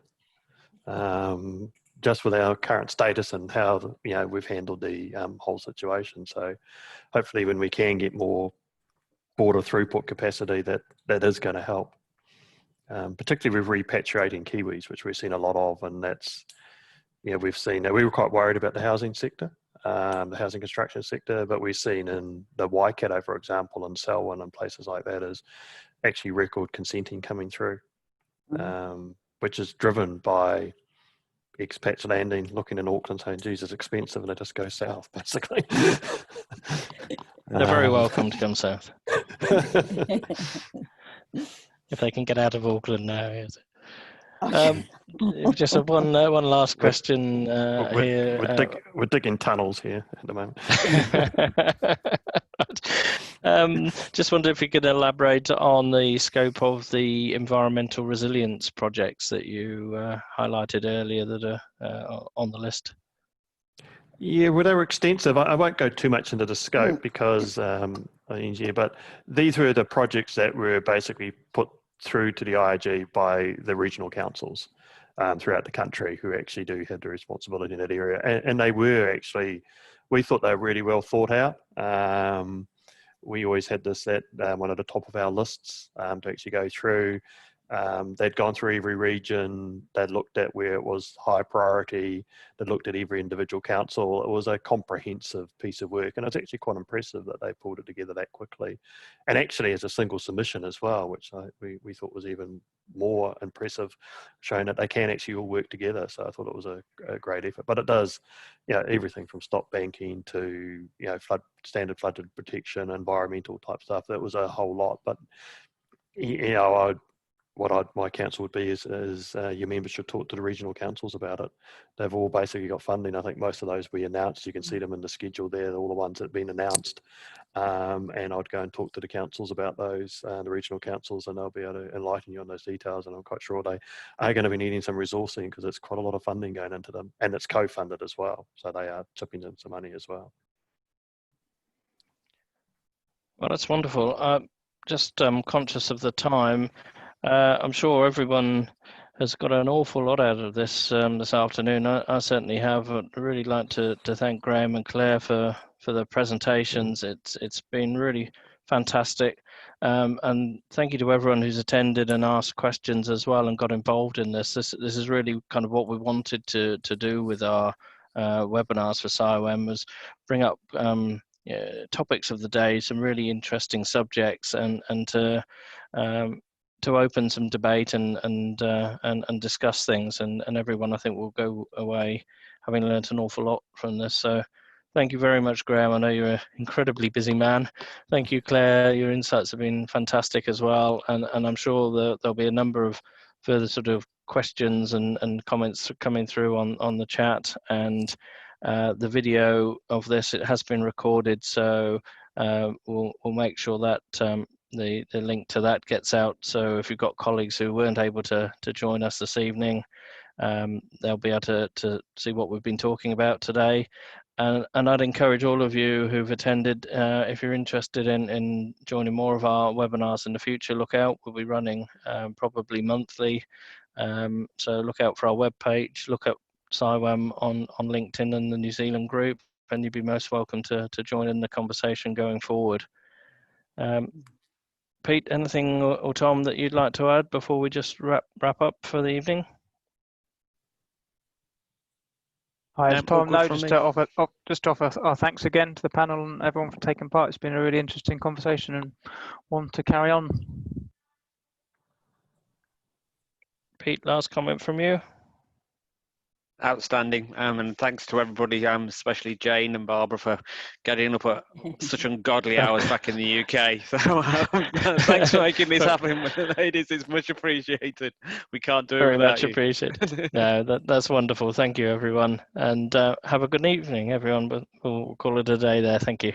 just with our current status and how we've handled the whole situation. So hopefully when we can get more border throughput capacity, that is going to help, particularly with repatriating Kiwis, which we've seen a lot of. And that's, we've seen, we were quite worried about the housing sector, the housing construction sector, but we've seen in the Waikato, for example, and Selwyn and places like that, is actually record consenting coming through, which is driven by expats landing, looking in Auckland saying, geez, it's expensive, and they just go south, basically. They're very welcome to come south. If they can get out of Auckland now. Yes. Just one last question here. We're digging tunnels here at the moment. Just wondered if you could elaborate on the scope of the environmental resilience projects that you highlighted earlier that are on the list. Yeah, well, they were extensive. I won't go too much into the scope because, but these were the projects that were basically put through to the IIG by the regional councils throughout the country, who actually do have the responsibility in that area. And they were actually, we thought they were really well thought out. We always had this at one of the top of our lists to actually go through. They'd gone through every region, they'd looked at where it was high priority, they'd looked at every individual council. It was a comprehensive piece of work, and it's actually quite impressive that they pulled it together that quickly. And actually as a single submission as well, which we thought was even more impressive, showing that they can actually all work together. So I thought it was a great effort. But it does, everything from stop banking to, standard flood protection, environmental type stuff. That was a whole lot. But, my counsel would be is your members should talk to the regional councils about it. They've all basically got funding. I think most of those we announced. You can see them in the schedule there, all the ones that have been announced. And I'd go and talk to the councils about those, the regional councils, and they'll be able to enlighten you on those details. And I'm quite sure they are going to be needing some resourcing because it's quite a lot of funding going into them, and it's co-funded as well. So they are chipping in some money as well. Well, that's wonderful. Just conscious of the time. I'm sure everyone has got an awful lot out of this this afternoon. I certainly have. I'd really like to thank Graham and Claire for the presentations. It's been really fantastic, and thank you to everyone who's attended and asked questions as well and got involved in this. This is really kind of what we wanted to do with our webinars for CIOM, was bring up topics of the day, some really interesting subjects, and to open some debate and discuss things, and everyone, I think, will go away having learnt an awful lot from this. So thank you very much, Graham. I know you're an incredibly busy man. Thank you, Claire. Your insights have been fantastic as well, and I'm sure that there'll be a number of further sort of questions and comments coming through on the chat. And the video of this, it has been recorded, so we'll make sure that the link to that gets out. So if you've got colleagues who weren't able to join us this evening, they'll be able to see what we've been talking about today. And I'd encourage all of you who've attended, if you're interested in joining more of our webinars in the future, look out. We'll be running probably monthly. So look out for our webpage, look up CIWAM on LinkedIn and the New Zealand group, and you'd be most welcome to join in the conversation going forward. Pete, anything or Tom that you'd like to add before we just wrap up for the evening? Hi, it's Tom. No, just to offer our thanks again to the panel and everyone for taking part. It's been a really interesting conversation and one to carry on. Pete, last comment from you. Outstanding, and thanks to everybody, especially Jane and Barbara, for getting up at such ungodly hours back in the UK. So thanks for making this happen, ladies. It's much appreciated. We can't do it very without much you. appreciated. No, that's wonderful. Thank you, everyone, and have a good evening, everyone. But we'll call it a day there. Thank you.